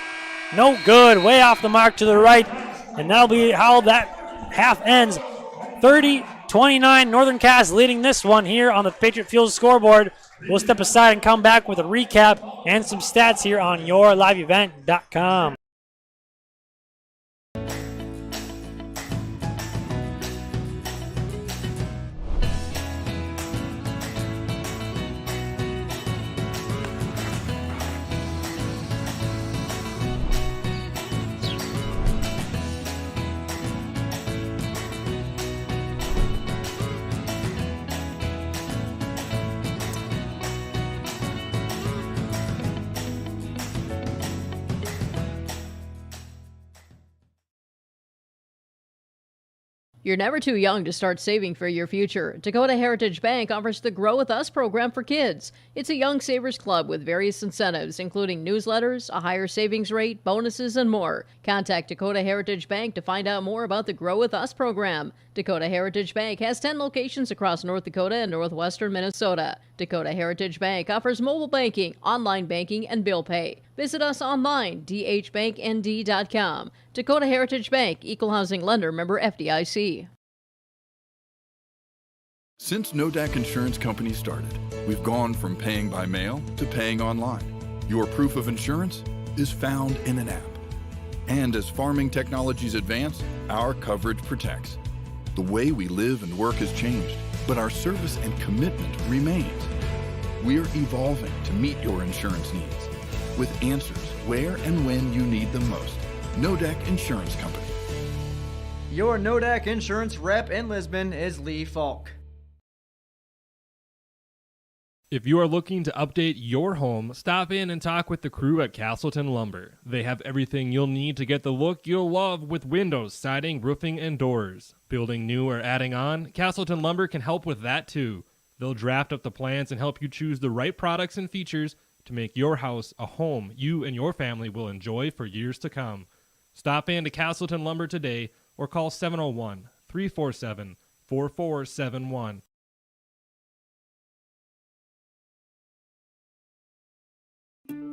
No good. Way off the mark to the right. And that'll be how that half ends. 30-29. Northern Cass leading this one here on the Patriot Fuels scoreboard. We'll step aside and come back with a recap and some stats here on yourliveevent.com. You're never too young to start saving for your future. Dakota Heritage Bank offers the Grow With Us program for kids. It's a young savers club with various incentives, including newsletters, a higher savings rate, bonuses, and more. Contact Dakota Heritage Bank to find out more about the Grow With Us program. Dakota Heritage Bank has 10 locations across North Dakota and northwestern Minnesota. Dakota Heritage Bank offers mobile banking, online banking, and bill pay. Visit us online, dhbanknd.com. Dakota Heritage Bank, Equal Housing Lender, member FDIC. Since Nodak Insurance Company started, we've gone from paying by mail to paying online. Your proof of insurance is found in an app. And as farming technologies advance, our coverage protects. The way we live and work has changed, but our service and commitment remains. We're evolving to meet your insurance needs with answers where and when you need them most. Nodak Insurance Company. Your Nodak Insurance rep in Lisbon is Lee Falk. If you are looking to update your home, stop in and talk with the crew at Castleton Lumber. They have everything you'll need to get the look you'll love with windows, siding, roofing, and doors. Building new or adding on, Castleton Lumber can help with that too. They'll draft up the plans and help you choose the right products and features to make your house a home you and your family will enjoy for years to come. Stop in to Castleton Lumber today or call 701-347-4471.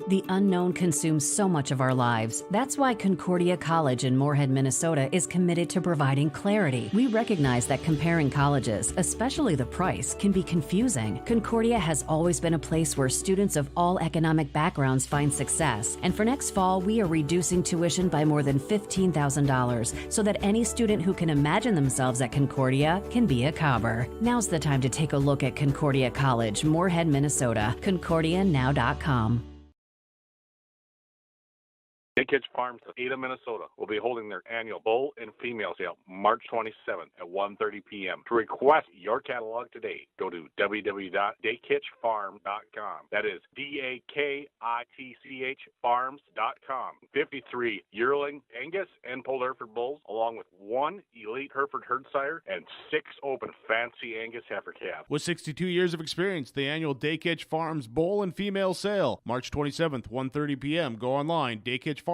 The unknown consumes so much of our lives. That's why Concordia College in Moorhead, Minnesota is committed to providing clarity. We recognize that comparing colleges, especially the price, can be confusing. Concordia has always been a place where students of all economic backgrounds find success. And for next fall, we are reducing tuition by more than $15,000 so that any student who can imagine themselves at Concordia can be a Cobber. Now's the time to take a look at Concordia College, Moorhead, Minnesota. ConcordiaNow.com. Dick Hitch Farms of Ada, Minnesota will be holding their annual bull and female sale March 27th at 1:30 p.m. To request your catalog today, go to www.dickhitchfarm.com. That is DAKITCH farms.com. 53 yearling Angus and Polled Hereford bulls, along with 1 elite Hereford herd sire and 6 open fancy Angus heifer calves. With 62 years of experience, the annual Daycatch Farms Bull and Female Sale, March 27th, 1:30 p.m. Go online, daycatchfarms.com.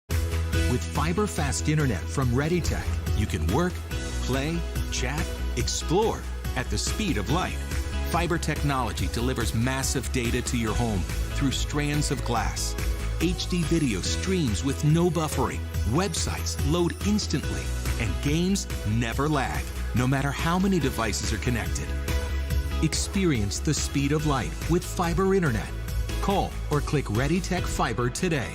With fiber fast internet from ReadyTech, you can work, play, chat, explore at the speed of light. Fiber technology delivers massive data to your home through strands of glass. HD video streams with no buffering. Websites load instantly, and games never lag, no matter how many devices are connected. Experience the speed of light with fiber internet. Call or click ReadyTech Fiber today.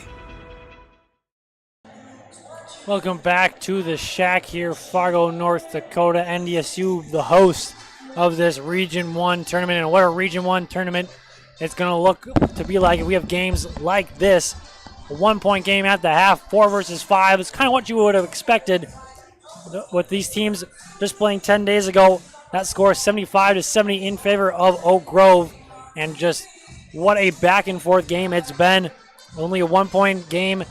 Welcome back to the Shack here, Fargo, North Dakota. NDSU, the host of this Region 1 tournament. And what a Region 1 tournament it's going to look to be like if we have games like this. A 1-point game at the half, 4 versus 5. It's kind of what you would have expected with these teams just playing 10 days ago. That score is 75-70 in favor of Oak Grove. And just what a back-and-forth game it's been. Only a 1-point game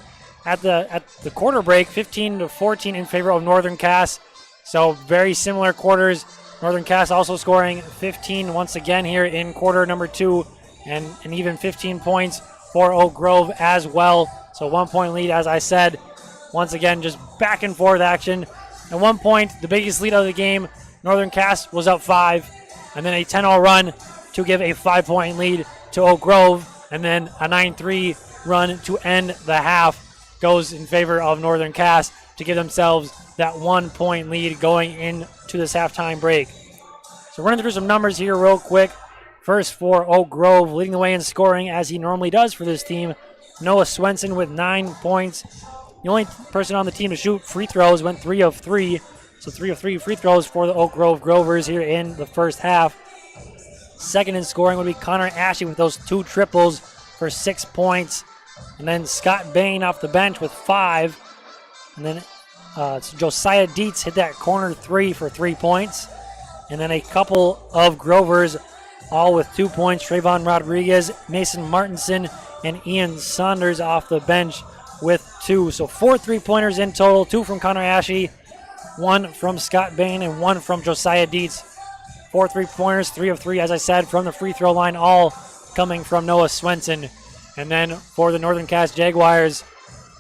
at the quarter break, 15-14 in favor of Northern Cass. So very similar quarters. Northern Cass also scoring 15 once again here in quarter number 2, and even 15 points for Oak Grove as well. So 1-point lead, as I said. Once again, just back-and-forth action. At one point, the biggest lead of the game, Northern Cass was up 5, and then a 10-0 run to give a 5-point lead to Oak Grove, and then a 9-3 run to end the half goes in favor of Northern Cass to give themselves that 1-point lead going into this halftime break. So running through some numbers here real quick. First for Oak Grove, leading the way in scoring as he normally does for this team, Noah Swenson with 9 points. The only person on the team to shoot free throws went 3 of 3. So 3 of 3 free throws for the Oak Grove Grovers here in the first half. Second in scoring would be Connor Ashley with those 2 triples for 6 points. And then Scott Bain off the bench with 5. And then Josiah Dietz hit that corner 3 for 3 points. And then a couple of Grovers all with 2 points. Trayvon Rodriguez, Mason Martinson, and Ian Saunders off the bench with 2. So 4 3-pointers in total, 2 from Connor Ashley, 1 from Scott Bain, and 1 from Josiah Dietz. 4 3-pointers, 3 of 3, as I said, from the free throw line, all coming from Noah Swenson. And then for the Northern Cass Jaguars,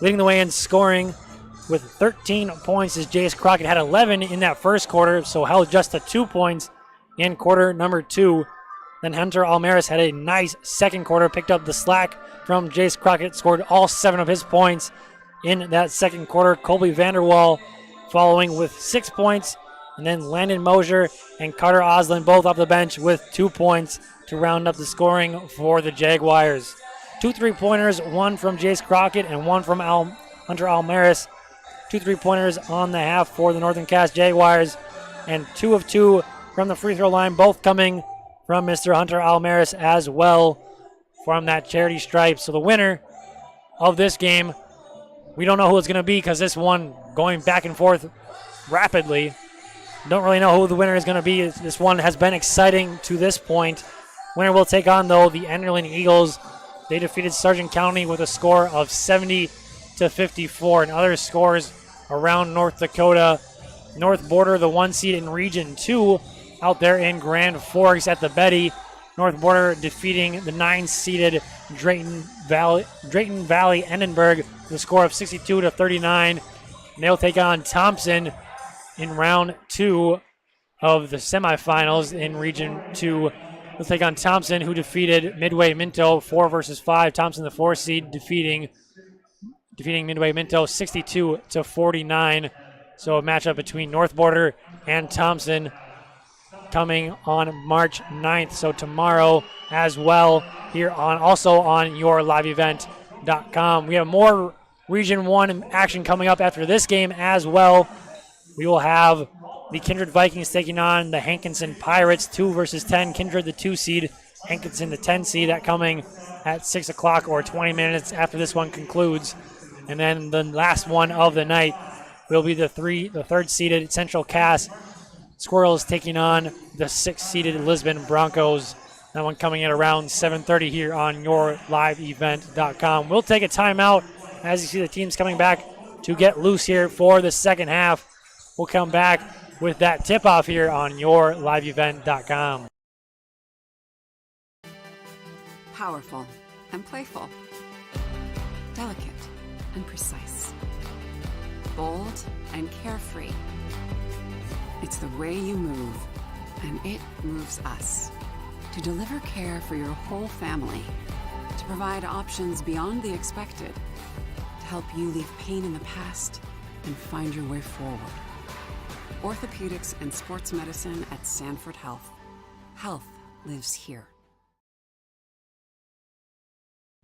leading the way in scoring with 13 points is Jace Crockett. Had 11 in that first quarter, so held just to 2 points in quarter number 2. Then Hunter Almaris had a nice second quarter, picked up the slack from Jace Crockett, scored all 7 of his points in that second quarter. Colby Vanderwall following with 6 points, and then Landon Mosier and Carter Oslin both off the bench with 2 points to round up the scoring for the Jaguars. 2 3-pointers, 1 from Jace Crockett and 1 from Hunter Almaris. 2 3-pointers on the half for the Northern Cass Jaguars, and 2 of 2 from the free throw line, both coming from Mr. Hunter Almaris as well from that charity stripe. So the winner of this game, we don't know who it's going to be because this one going back and forth rapidly. Don't really know who the winner is going to be. This one has been exciting to this point. Winner will take on, though, the Enderlin Eagles. They defeated Sargent County with a score of 70-54. And other scores around North Dakota. North Border, the 1 seed in Region 2, out there in Grand Forks at the Betty. North Border defeating the 9-seeded Drayton Valley Endenburg with a score of 62-39. And they'll take on Thompson in round 2 of the semifinals in Region 2 will take on Thompson, who defeated Midway Minto 4 versus 5. Thompson, the 4 seed, defeating Midway Minto 62-49. So a matchup between North Border and Thompson coming on March 9th. So tomorrow as well, here on also on yourliveevent.com. We have more Region 1 action coming up after this game as well. We will have the Kindred Vikings taking on the Hankinson Pirates, 2 versus 10. Kindred, the 2 seed, Hankinson, the 10 seed. That coming at 6 o'clock or 20 minutes after this one concludes. And then the last one of the night will be the 3rd seeded Central Cass Squirrels taking on the 6th seeded Lisbon Broncos. That one coming at around 7:30 here on yourliveevent.com. We'll take a timeout as you see the teams coming back to get loose here for the second half. We'll come back with that tip-off here on yourliveevent.com. Powerful and playful. Delicate and precise. Bold and carefree. It's the way you move, and it moves us. To deliver care for your whole family. To provide options beyond the expected. To help you leave pain in the past and find your way forward. Orthopedics and sports medicine at Sanford Health. Health lives here.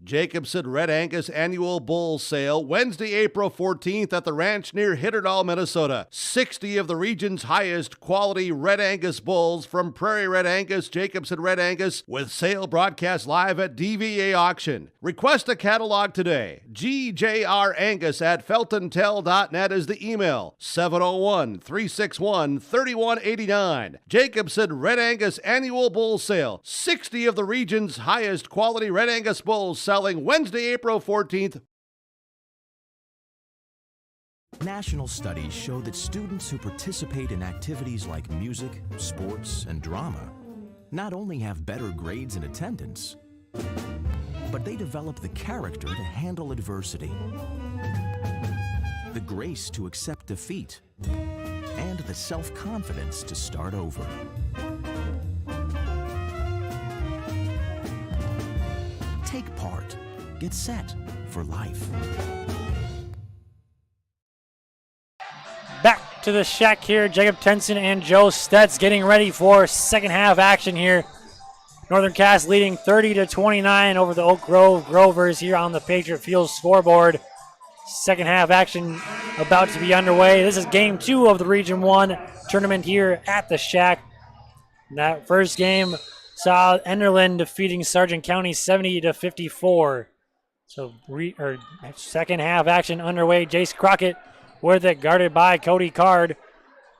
Jacobson Red Angus Annual Bull Sale, Wednesday, April 14th at the ranch near Hitterdall, Minnesota. 60 of the region's highest quality Red Angus bulls from Prairie Red Angus, Jacobson Red Angus, with sale broadcast live at DVA Auction. Request a catalog today. gjrangus@feltontel.net is the email. 701-361-3189. Jacobson Red Angus Annual Bull Sale. 60 of the region's highest quality Red Angus bulls selling Wednesday, April 14th. National studies show that students who participate in activities like music, sports, and drama not only have better grades and attendance, but they develop the character to handle adversity, the grace to accept defeat, and the self-confidence to start over. Take part. Get set for life. Back to the shack here. Jacob Tenson and Joe Stetz getting ready for second half action here. Northern Cass leading 30-29 over the Oak Grove Grovers here on the Patriot Field scoreboard. Second half action about to be underway. This is game 2 of the Region 1 tournament here at the shack. That first game saw Enderlin defeating Sargent County 70-54. So second half action underway. Jace Crockett with it, guarded by Cody Card.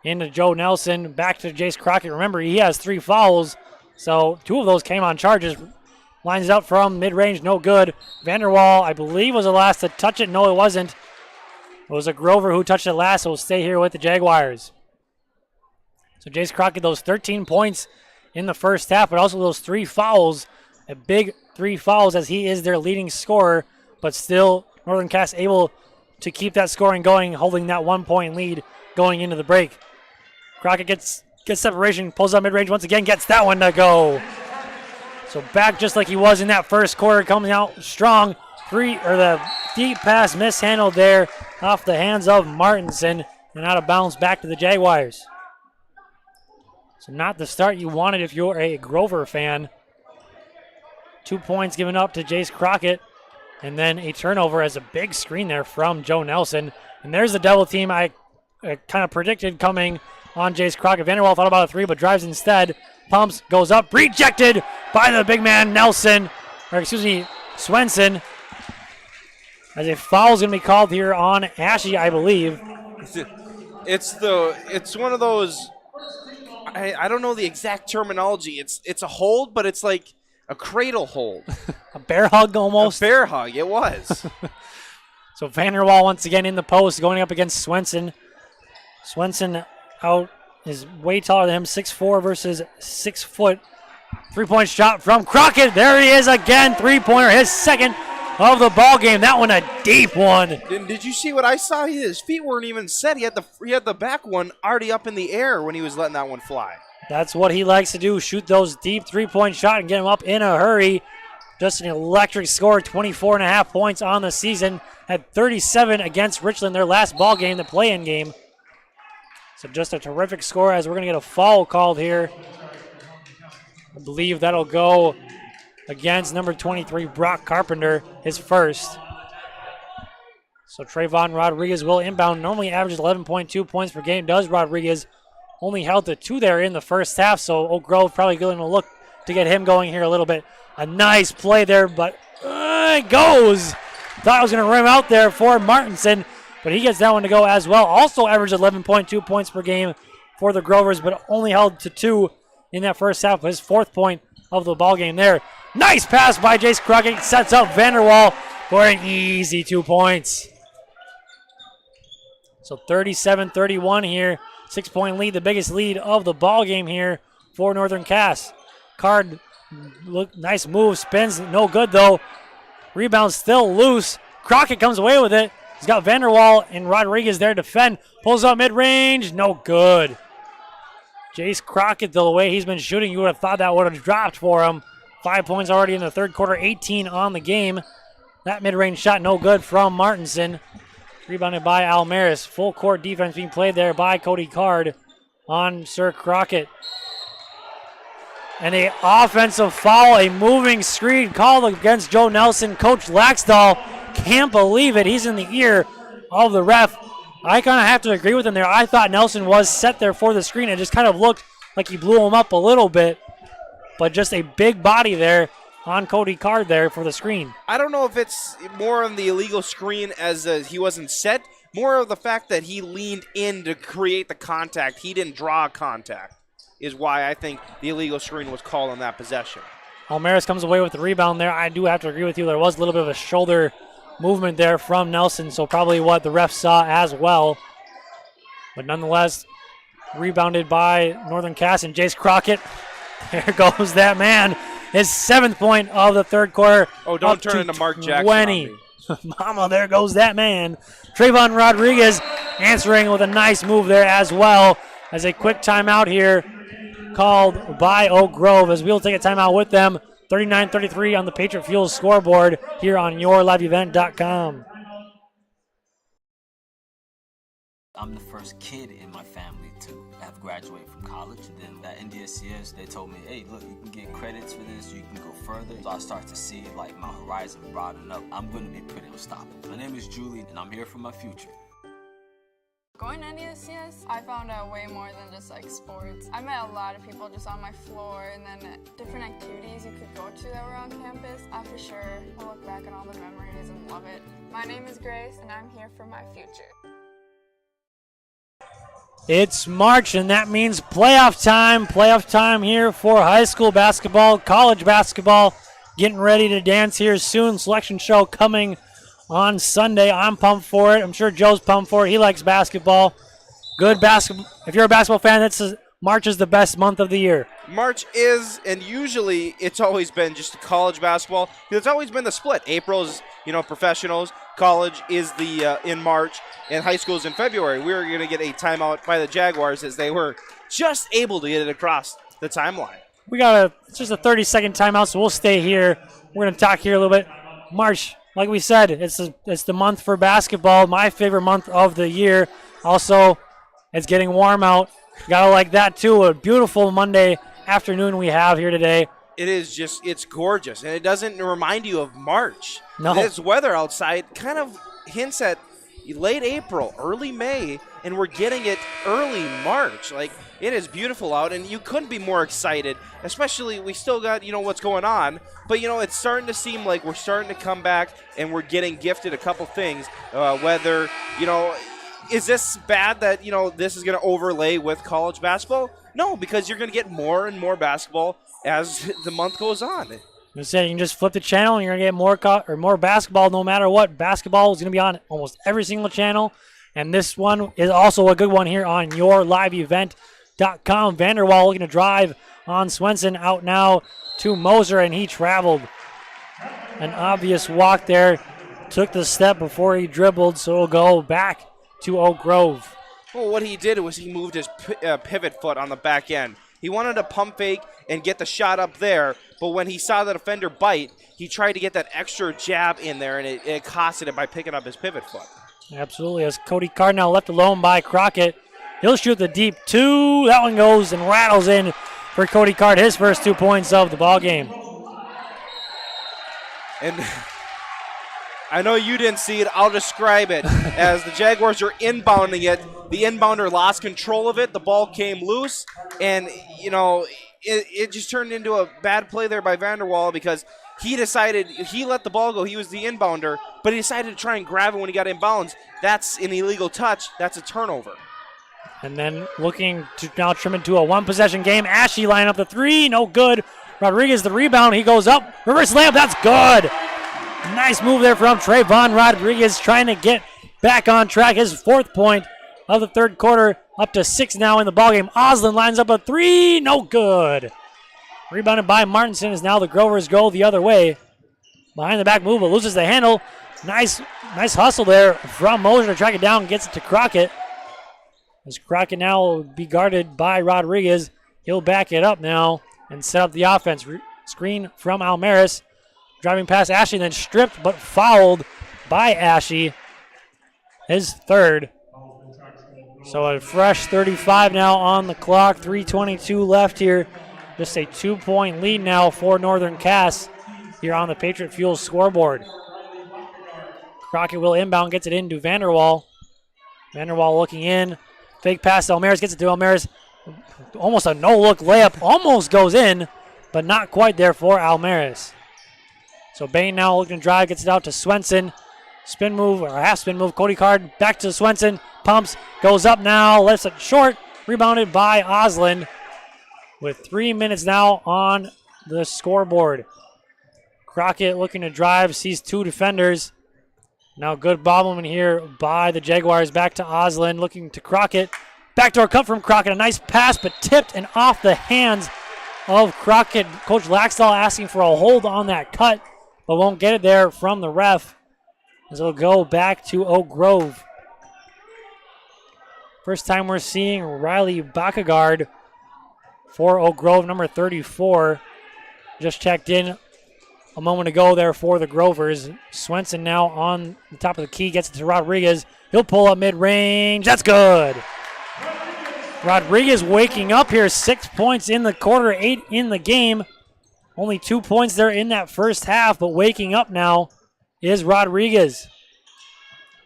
Into Joe Nelson, back to Jace Crockett. Remember, he has 3 fouls, so 2 of those came on charges. Lines it up from mid-range, no good. Vanderwall, I believe, was the last to touch it. No, it wasn't. It was a Grover who touched it last, so we'll stay here with the Jaguars. So Jace Crockett, those 13 points in the first half, but also those 3 fouls, a big 3 fouls as he is their leading scorer, but still Northern Cass able to keep that scoring going, holding that 1-point lead going into the break. Crockett gets separation, pulls up mid-range once again, gets that one to go. So back just like he was in that first quarter, coming out strong. The deep pass mishandled there off the hands of Martinson and out of bounds back to the Jaguars. So not the start you wanted if you're a Grover fan. 2 points given up to Jace Crockett, and then a turnover as a big screen there from Joe Nelson. And there's the double team I kind of predicted coming on Jace Crockett. Vanderwall thought about a 3, but drives instead. Pumps, goes up, rejected by the big man Swenson. As a foul is going to be called here on Ashe, I believe. It's one of those, I don't know the exact terminology. It's a hold, but it's like a cradle hold. A bear hug almost. A bear hug, it was. So Vanderwall once again in the post going up against Swenson. Swenson out is way taller than him, 6'4" versus 6 foot. 3-point shot from Crockett. There he is again, 3-pointer, his second of the ball game. That one a deep one. Did you see what I saw? His feet weren't even set. He had the back one already up in the air when he was letting that one fly. That's what he likes to do, shoot those deep three-point shot and get him up in a hurry. Just an electric score, 24.5 points on the season. Had 37 against Richland, their last ball game, the play-in game. So just a terrific score as we're going to get a foul called here. I believe that'll go against number 23, Brock Carpenter, his first. So Trayvon Rodriguez will inbound. Normally averages 11.2 points per game. Does Rodriguez. Only held to 2 there in the first half, so Oak Grove probably going to look to get him going here a little bit. A nice play there, but it goes. Thought I was going to rim out there for Martinson, but he gets that one to go as well. Also averaged 11.2 points per game for the Grovers, but only held to 2 in that first half. His 4th point of the ball game there. Nice pass by Jace Crockett. Sets up Vanderwall for an easy 2 points. So 37-31 here. 6-point lead, the biggest lead of the ball game here for Northern Cass. Card, nice move, spins, no good though. Rebound still loose. Crockett comes away with it. He's got Vanderwall and Rodriguez there to defend. Pulls up mid-range, no good. Jace Crockett, the way he's been shooting, you would have thought that would have dropped for him. 5 points already in the third quarter, 18 on the game. That mid-range shot no good from Martinson. Rebounded by Almaris. Full court defense being played there by Cody Card on Sir Crockett. And a offensive foul, a moving screen called against Joe Nelson. Coach Laxdal can't believe it. He's in the ear of the ref. I kind of have to agree with him there. I thought Nelson was set there for the screen. It just kind of looked like he blew him up a little bit. But just a big body there on Cody Card there for the screen. I don't know if it's more on the illegal screen as he wasn't set, more of the fact that he leaned in to create the contact. He didn't draw contact is why I think the illegal screen was called on that possession. Almaris comes away with the rebound there. I do have to agree with you. There was a little bit of a shoulder movement there from Nelson, so probably what the ref saw as well. But nonetheless, rebounded by Northern Cass and Jace Crockett. There goes that man. His 7th point of the third quarter. Oh, don't turn into Mark Jackson 20. Mama, there goes that man. Trayvon Rodriguez answering with a nice move there as well. As a quick timeout here called by Oak Grove as we'll take a timeout with them. 39-33 on the Patriot Fuel scoreboard here on yourliveevent.com. I'm the first kid in my family to have graduated from college. And then at NDSCS, they told me, hey, look, you can get credits for this, you can go further. So I start to see like my horizon broaden up. I'm going to be pretty unstoppable. My name is Julie, and I'm here for my future. Going to NDSCS, I found out way more than just like sports. I met a lot of people just on my floor, and then different activities you could go to that were on campus. I for sure will look back at all the memories and love it. My name is Grace, and I'm here for my future. It's March, and that means playoff time. Playoff time here for high school basketball, college basketball. Getting ready to dance here soon. Selection show coming on Sunday. I'm pumped for it. I'm sure Joe's pumped for it. He likes basketball. Good basketball. If you're a basketball fan, March is the best month of the year. March is, and usually it's always been just college basketball. It's always been the split. April's, professionals. College is in March, and high school is in February. We were going to get a timeout by the Jaguars as they were just able to get it across the timeline. It's just a 30-second timeout, so we'll stay here. We're going to talk here a little bit. March, like we said, it's the month for basketball, my favorite month of the year. Also, it's getting warm out. Gotta like that too. A beautiful Monday afternoon we have here today. It is it's gorgeous, and it doesn't remind you of March. No. This weather outside kind of hints at late April, early May, and we're getting it early March. Like, it is beautiful out, and you couldn't be more excited, especially we still got, what's going on, but, it's starting to seem like we're starting to come back, and we're getting gifted a couple things, whether, is this bad that, this is going to overlay with college basketball? No, because you're going to get more and more basketball as the month goes on. You can just flip the channel and you're going to get more basketball no matter what. Basketball is going to be on almost every single channel. And this one is also a good one here on yourliveevent.com. Vanderwall looking to drive on Swenson, out now to Moser, and he traveled. An obvious walk there. Took the step before he dribbled, so it'll go back to Oak Grove. Well, what he did was he moved his pivot foot on the back end. He wanted to pump fake and get the shot up there, but when he saw the defender bite, he tried to get that extra jab in there, and it costed him by picking up his pivot foot. Absolutely. As Cody Card now left alone by Crockett. He'll shoot the deep 2. That one goes and rattles in for Cody Card, his first 2 points of the ball game. And I know you didn't see it. I'll describe it. As the Jaguars are inbounding it, the inbounder lost control of it. The ball came loose, and, it just turned into a bad play there by Vanderwall because he let the ball go. He was the inbounder, but he decided to try and grab it when he got inbounds. That's an illegal touch. That's a turnover. And then looking to now trim into a one-possession game. Ashe line up the 3. No good. Rodriguez the rebound. He goes up. Reverse layup. That's good. Nice move there from Trayvon Rodriguez trying to get back on track. His 4th point of the third quarter, up to 6 now in the ballgame. Oslin lines up a 3. No good. Rebounded by Martinson as now the Grovers go the other way. Behind the back move, but loses the handle. Nice hustle there from Mosier to track it down. Gets it to Crockett. As Crockett now will be guarded by Rodriguez. He'll back it up now and set up the offense. Screen from Almaris. Driving past Ashe, then stripped but fouled by Ashe. His 3rd. So a fresh 35 now on the clock. 3:22 left here. Just a 2-point lead now for Northern Cass here on the Patriot Fuel scoreboard. Crockett will inbound, gets it into Vanderwall. Vanderwall looking in. Fake pass to Almaris, gets it to Almaris. Almost a no-look layup. Almost goes in, but not quite there for Almaris. So Bain now looking to drive, gets it out to Swenson. Spin move, or half spin move. Cody Card back to Swenson. Pumps, goes up now, lifts it short. Rebounded by Oslin with 3 minutes now on the scoreboard. Crockett looking to drive, sees 2 defenders. Now good bobbling here by the Jaguars. Back to Oslin, looking to Crockett. Backdoor cut from Crockett. A nice pass, but tipped and off the hands of Crockett. Coach Laxdal asking for a hold on that cut, but won't get it there from the ref, as it'll go back to Oak Grove. First time we're seeing Riley Bakagard for Oak Grove, number 34. Just checked in a moment ago there for the Grovers. Swenson now on the top of the key, gets it to Rodriguez. He'll pull up mid-range. That's good. Rodriguez waking up here. 6 points in the quarter, 8 in the game. Only 2 points there in that first half, but waking up now is Rodriguez.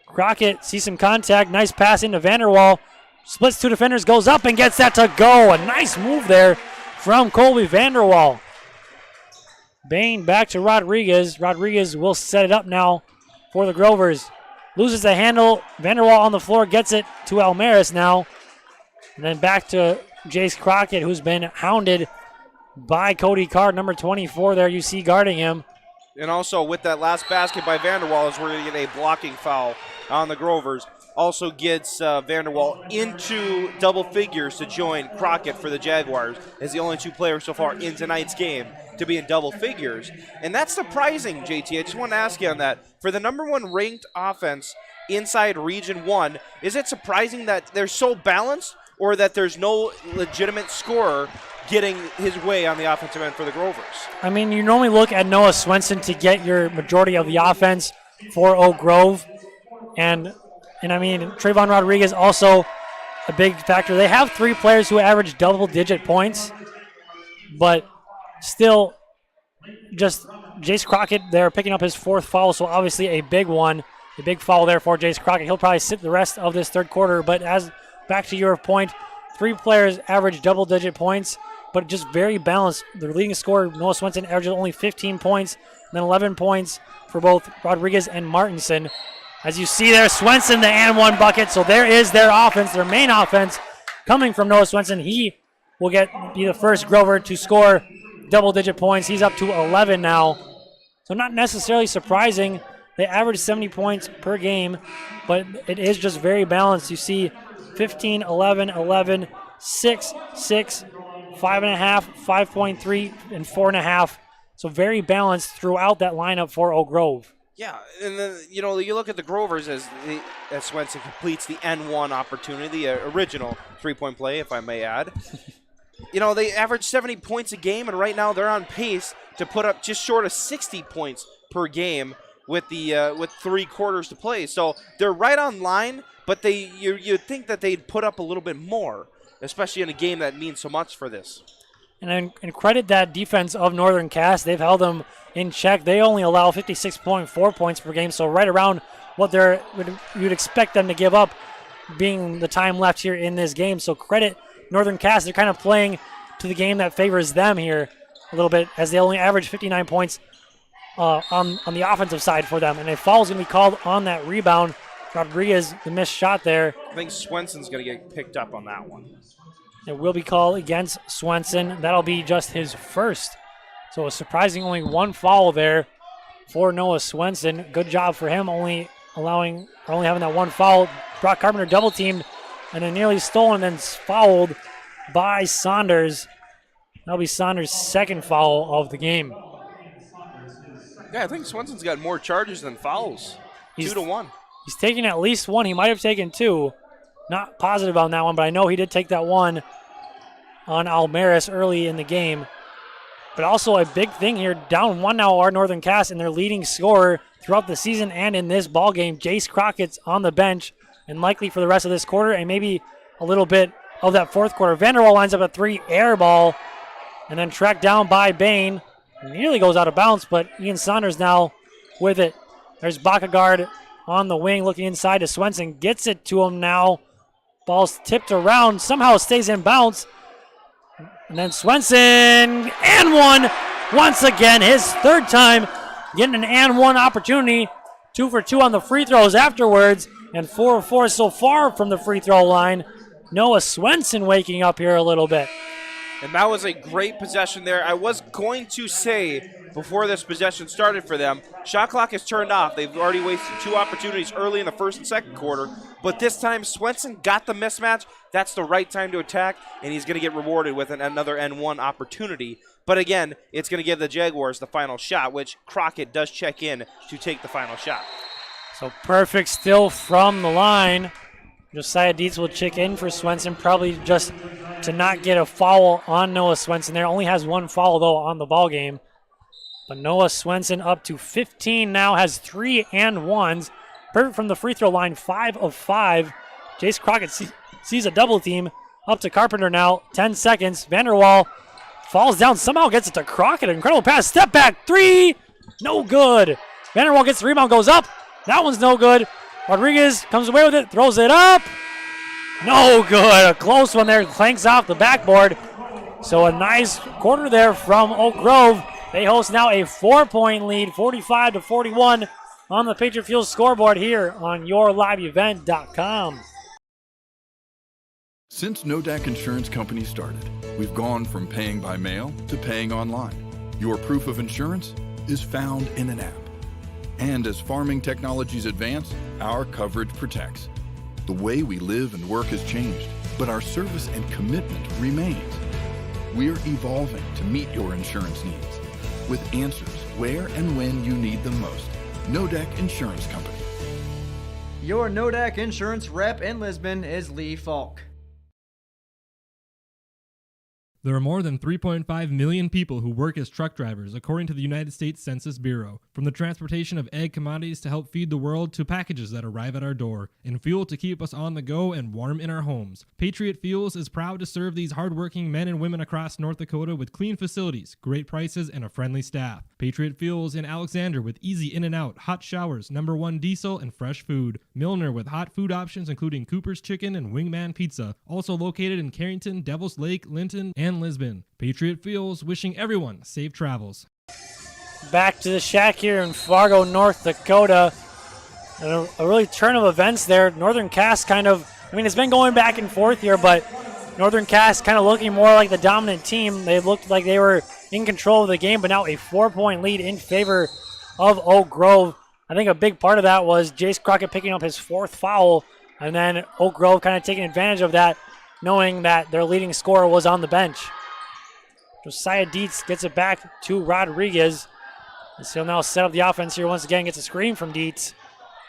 Crockett sees some contact. Nice pass into Vanderwall. Splits 2 defenders, goes up and gets that to go. A nice move there from Colby Vanderwall. Bain back to Rodriguez. Rodriguez will set it up now for the Grovers. Loses the handle. Vanderwall on the floor, gets it to Almaris now. And then back to Jace Crockett, who's been hounded by Cody Card, number 24 there. You see guarding him. And also with that last basket by Vanderwall is we're going to get a blocking foul on the Grovers. Also gets Vanderwall into double figures to join Crockett for the Jaguars as the only 2 players so far in tonight's game to be in double figures. And that's surprising, JT. I just want to ask you on that. For the number 1 ranked offense inside Region 1, is it surprising that they're so balanced or that there's no legitimate scorer getting his way on the offensive end for the Grovers? I mean, you normally look at Noah Swenson to get your majority of the offense for Oak Grove. And I mean, Trayvon Rodriguez also a big factor. They have 3 players who average double-digit points, but still just Jace Crockett there picking up his 4th foul, so obviously a big one, a big foul there for Jace Crockett. He'll probably sit the rest of this third quarter, but as back to your point, 3 players average double-digit points, but just very balanced. The leading scorer, Noah Swenson, averages only 15 points, and then 11 points for both Rodriguez and Martinson. As you see there, Swenson, the and 1 bucket. So there is their offense, their main offense, coming from Noah Swenson. He will be the first Grover to score double-digit points. He's up to 11 now. So not necessarily surprising. They average 70 points per game, but it is just very balanced. You see 15, 11, 11, 6, 6, 5.5, 5.3, and 4.5. So very balanced throughout that lineup for Oak Grove. Yeah, and then, you look at the Grovers as Swenson completes the N1 opportunity, the original 3-point play, if I may add. they average 70 points a game, and right now they're on pace to put up just short of 60 points per game with 3 quarters to play. So they're right on line, but you'd think that they'd put up a little bit more, especially in a game that means so much for this. And credit that defense of Northern Cass. They've held them in check. They only allow 56.4 points per game, so right around what you'd expect them to give up being the time left here in this game. So credit Northern Cass. They're kind of playing to the game that favors them here a little bit, as they only average 59 points on the offensive side for them. And a foul is going to be called on that rebound. Rodriguez, the missed shot there. I think Swenson's going to get picked up on that one. It will be called against Swenson. That'll be just his first. So a surprising only 1 foul there for Noah Swenson. Good job for him, only having that 1 foul. Brock Carpenter double teamed and then nearly stolen and then fouled by Saunders. That'll be Saunders' second foul of the game. Yeah, I think Swenson's got more charges than fouls. 2-1. He's taking at least 1. He might have taken 2. Not positive on that one, but I know he did take that 1 on Almaris early in the game. But also a big thing here, down 1 now are Northern Cass, and their leading scorer throughout the season and in this ball game, Jace Crockett's on the bench and likely for the rest of this quarter and maybe a little bit of that fourth quarter. Vanderwall lines up a 3 air ball and then tracked down by Bain. Nearly goes out of bounds, but Ian Saunders now with it. There's Bakagard on the wing looking inside to Swenson. Gets it to him now. Ball's tipped around. Somehow stays in bounds. And then Swenson and 1 once again. His 3rd time getting an and 1 opportunity. 2 for 2 on the free throws afterwards. And 4 of 4 so far from the free throw line. Noah Swenson waking up here a little bit. And that was a great possession there. I was going to say before this possession started for them, shot clock is turned off. They've already wasted 2 opportunities early in the first and second quarter. But this time Swenson got the mismatch. That's the right time to attack, and he's going to get rewarded with another N1 opportunity. But again, it's going to give the Jaguars the final shot, which Crockett does check in to take the final shot. So perfect still from the line. Josiah Dietz will check in for Swenson, probably just to not get a foul on Noah Swenson there. Only has 1 foul, though, on the ball game. But Noah Swenson up to 15 now, has 3 and 1s. Perfect from the free throw line, 5 of 5. Jace Crockett sees a double team. Up to Carpenter now, 10 seconds. Vanderwall falls down, somehow gets it to Crockett. Incredible pass, step back, 3, no good. Vanderwall gets the rebound, goes up. That one's no good. Rodriguez comes away with it, throws it up. No good. A close one there, clanks off the backboard. So a nice quarter there from Oak Grove. They host now a 4-point lead, 45-41 on the Patriot Fuel scoreboard here on YourLiveEvent.com. Since Nodak Insurance Company started, we've gone from paying by mail to paying online. Your proof of insurance is found in an app. And as farming technologies advance, our coverage protects. The way we live and work has changed, but our service and commitment remains. We're evolving to meet your insurance needs with answers where and when you need them most. Nodak Insurance Company. Your Nodak Insurance rep in Lisbon is Lee Falk. There are more than 3.5 million people who work as truck drivers, according to the United States Census Bureau. From the transportation of ag commodities to help feed the world to packages that arrive at our door, and fuel to keep us on the go and warm in our homes. Patriot Fuels is proud to serve these hardworking men and women across North Dakota with clean facilities, great prices, and a friendly staff. Patriot Fuels in Alexander with easy in and out, hot showers, #1 diesel, and fresh food. Milner with hot food options including Cooper's Chicken and Wingman Pizza. Also located in Carrington, Devils Lake, Linton, and Lisbon. Patriot Fuels wishing everyone safe travels. Back to the shack here in Fargo, North Dakota. And a really turn of events there. Northern Cass kind of, it's been going back and forth here, but Northern Cass kind of looking more like the dominant team. They looked like they were in control of the game, but now a 4-point lead in favor of Oak Grove. I think a big part of that was Jace Crockett picking up his 4th foul, and then Oak Grove kind of taking advantage of that, knowing that their leading scorer was on the bench. Josiah Dietz gets it back to Rodriguez. And he'll now set up the offense here once again, gets a screen from Dietz.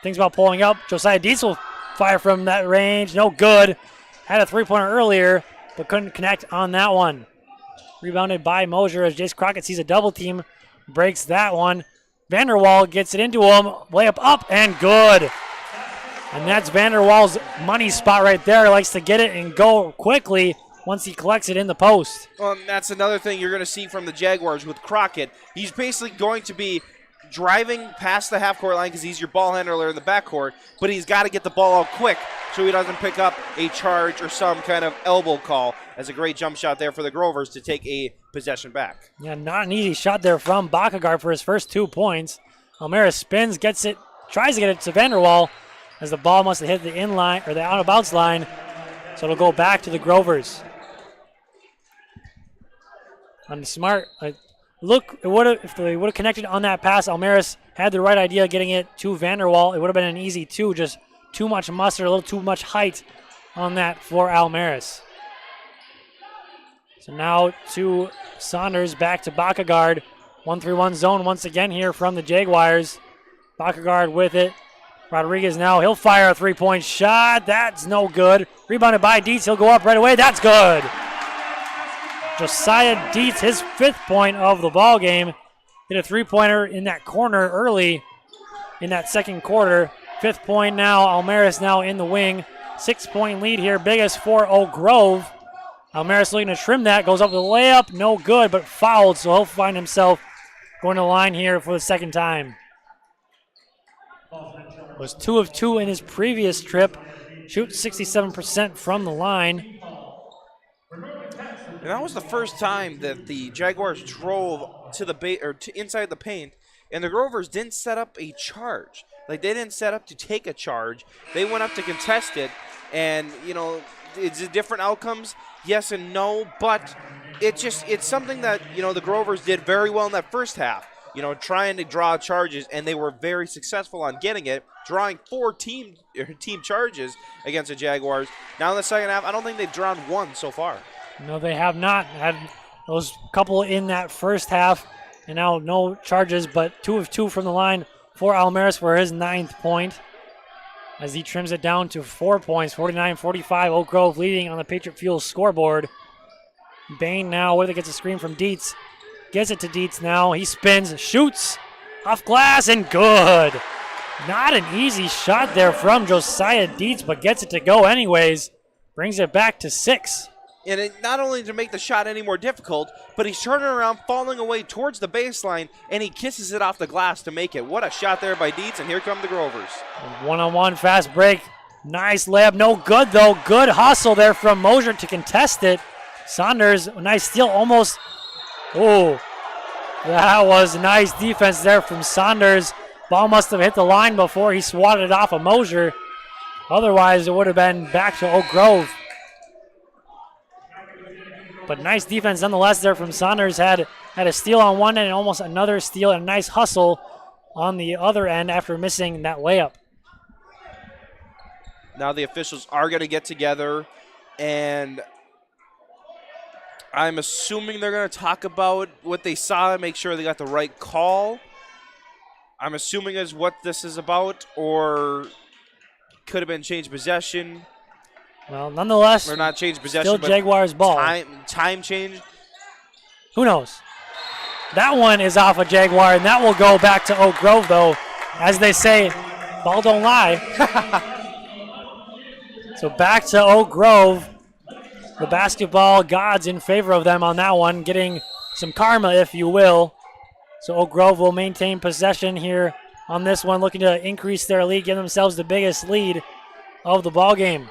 Thinks about pulling up. Josiah Dietz will fire from that range. No good. Had a 3-pointer earlier, but couldn't connect on that one. Rebounded by Mosier as Jace Crockett sees a double team. Breaks that one. Vanderwall gets it into him. Layup up and good. And that's Vanderwall's money spot right there. He likes to get it and go quickly once he collects it in the post. Well, and that's another thing you're going to see from the Jaguars with Crockett. He's basically going to be driving past the half-court line because he's your ball handler in the backcourt, but he's got to get the ball out quick so he doesn't pick up a charge or some kind of elbow call. That's a great jump shot there for the Grovers to take a possession back. Yeah, not an easy shot there from Bakagard for his first 2 points. Almera spins, gets it, tries to get it to Vanderwall as the ball must have hit the inline or the out-of-bounds line, so it'll go back to the Grovers. On the smart, look, if they would have connected on that pass, Almeris had the right idea getting it to Vanderwall. It would have been an easy 2, just too much mustard, a little too much height on that for Almeris. So now to Saunders, back to Bakagard. 1-3-1 zone once again here from the Jaguars. Bakagard with it. Rodriguez now, he'll fire a 3-point shot. That's no good. Rebounded by Dietz, he'll go up right away. That's good. Josiah Dietz, his 5th point of the ball game. Hit a 3-pointer in that corner early in that second quarter. 5th point now. Almeris now in the wing. 6-point lead here. Biggest for Oak Grove. Almeris looking to trim that. Goes up with a layup. No good, but fouled, so he'll find himself going to the line here for the second time. Was 2 of 2 in his previous trip. Shoots 67% from the line. And that was the first time that the Jaguars drove to inside the paint, and the Grovers didn't set up a charge. Like, they didn't set up to take a charge. They went up to contest it, and, you know, it's different outcomes, yes and no, but it's something that, you know, the Grovers did very well in that first half, you know, trying to draw charges, and they were very successful on getting it, drawing 4 team charges against the Jaguars. Now in the second half, I don't think they've drawn 1 so far. No, they have not. Had those couple in that first half, and now no charges, but 2 of 2 from the line for Almeris for his 9th point as he trims it down to 4 points, 49-45. Oak Grove leading on the Patriot Fuel scoreboard. Bain now with it, gets a screen from Dietz. Gets it to Dietz now. He spins, shoots, off glass, and good. Not an easy shot there from Josiah Dietz, but gets it to go anyways. Brings it back to 6. And it, not only to make the shot any more difficult, but he's turning around, falling away towards the baseline, and he kisses it off the glass to make it. What a shot there by Dietz, and here come the Grovers. One-on-one fast break. Nice layup. No good, though. Good hustle there from Mosier to contest it. Saunders, a nice steal, almost. Oh, that was nice defense there from Saunders. Ball must have hit the line before he swatted it off of Mosier. Otherwise, it would have been back to Oak Grove. But nice defense nonetheless there from Saunders. Had a steal on one end and almost another steal and a nice hustle on the other end after missing that layup. Now the officials are going to get together, and I'm assuming they're going to talk about what they saw and make sure they got the right call. I'm assuming is what this is about, or could have been changed possession. Well, nonetheless, or not change possession, still but Jaguars ball. Time change. Who knows? That one is off a Jaguar, and that will go back to Oak Grove, though. As they say, ball don't lie. So back to Oak Grove. The basketball gods in favor of them on that one, getting some karma, if you will. So Oak Grove will maintain possession here on this one, looking to increase their lead, give themselves the biggest lead of the ball game.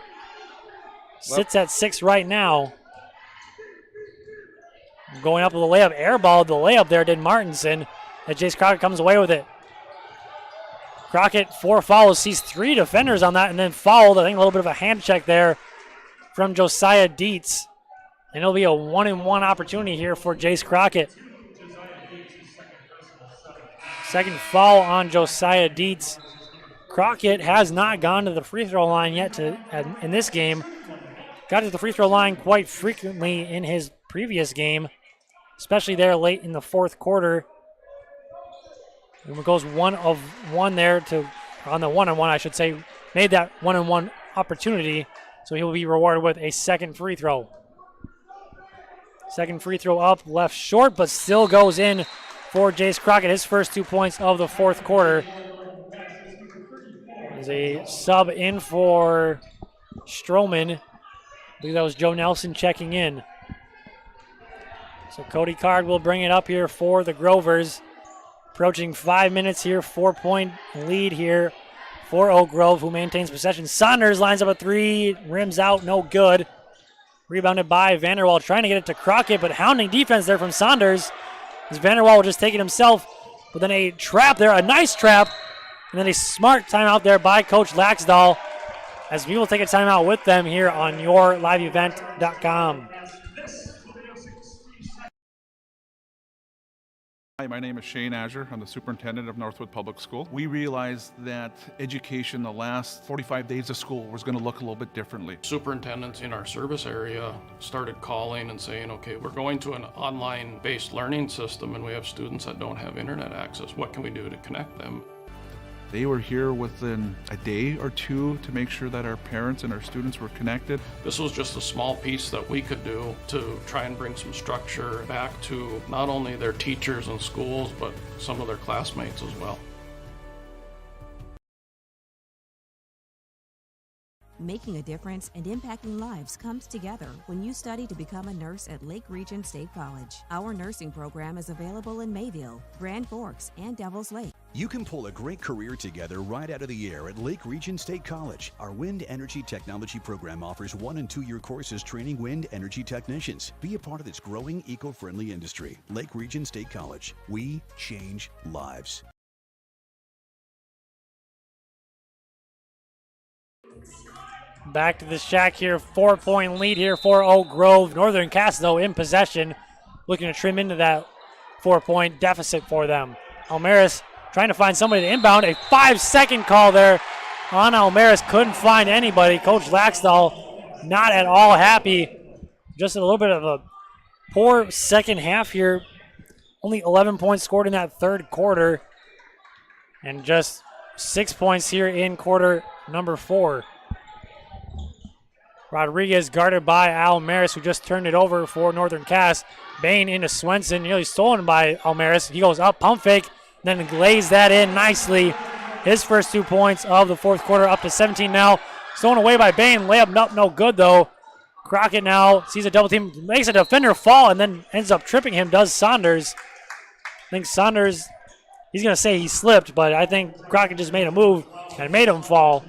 Sits at 6 right now. Going up with a layup, airballed the layup there, did Martinson. As Jace Crockett comes away with it. Crockett, 4 fouls, sees 3 defenders on that, and then fouled. I think a little bit of a hand check there from Josiah Dietz. And it'll be a 1-and-1 opportunity here for Jace Crockett. Second foul on Josiah Dietz. Crockett has not gone to the free throw line yet in this game. Got to the free throw line quite frequently in his previous game, especially there late in the fourth quarter. And it goes 1 of 1 there on the 1-on-1, I should say. Made that 1-on-1 opportunity, so he will be rewarded with a second free throw. Second free throw up, left short, but still goes in for Jace Crockett. His first 2 points of the fourth quarter. There's a sub in for Stroman. I believe that was Joe Nelson checking in. So Cody Card will bring it up here for the Grovers. Approaching 5 minutes here, 4-point lead here for Oak Grove, who maintains possession. Saunders lines up a three, rims out, no good. Rebounded by Vanderwall, trying to get it to Crockett, but hounding defense there from Saunders. As Vanderwall will just take it himself, but then a trap there, a nice trap, and then a smart timeout there by Coach Laxdal, as we will take a timeout with them here on yourliveevent.com. Hi, my name is Shane Azure. I'm the superintendent of Northwood Public School. We realized that education the last 45 days of school was going to look a little bit differently. Superintendents in our service area started calling and saying, okay, we're going to an online-based learning system and we have students that don't have internet access. What can we do to connect them? They were here within a day or two to make sure that our parents and our students were connected. This was just a small piece that we could do to try and bring some structure back to not only their teachers and schools, but some of their classmates as well. Making a difference and impacting lives comes together when you study to become a nurse at Lake Region State College. Our nursing program is available in Mayville, Grand Forks, and Devils Lake. You can pull a great career together right out of the air at Lake Region State College. Our wind energy technology program offers 1- and 2-year courses training wind energy technicians. Be a part of this growing eco-friendly industry. Lake Region State College. We change lives. Back to the shack here, 4-point lead here for Oak Grove. Northern Cass, though, in possession, looking to trim into that 4-point deficit for them. Almaris trying to find somebody to inbound. A 5-second call there on Almaris. Couldn't find anybody. Coach Laxdal not at all happy. Just a little bit of a poor second half here. Only 11 points scored in that third quarter. And just 6 points here in quarter number 4. Rodriguez guarded by Almaris, who just turned it over for Northern Cass. Bain into Swenson, nearly stolen by Almaris. He goes up, pump fake, then lays that in nicely. His first 2 points of the fourth quarter, up to 17 now. Stolen away by Bain, layup up, no good though. Crockett now sees a double team, makes a defender fall, and then ends up tripping him, does Saunders. I think Saunders, he's going to say he slipped, but I think Crockett just made a move and made him fall.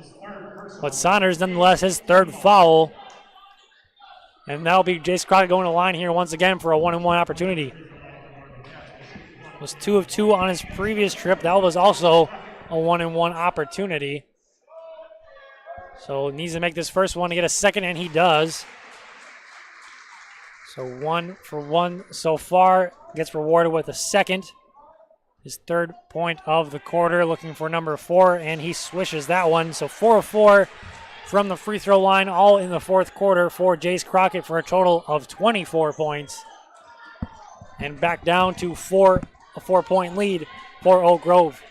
But Saunders, nonetheless, his third foul. And that'll be Jace Crockett going to the line here once again for a 1-and-1 opportunity. Was 2 of 2 on his previous trip. That was also a 1-and-1 opportunity. So needs to make this first one to get a second, and he does. So 1 for 1 so far. Gets rewarded with a second. His third point of the quarter, looking for number 4, and he swishes that one. So 4 of 4 from the free throw line, all in the fourth quarter for Jace Crockett for a total of 24 points. And back down to a 4-point lead for Oak Grove.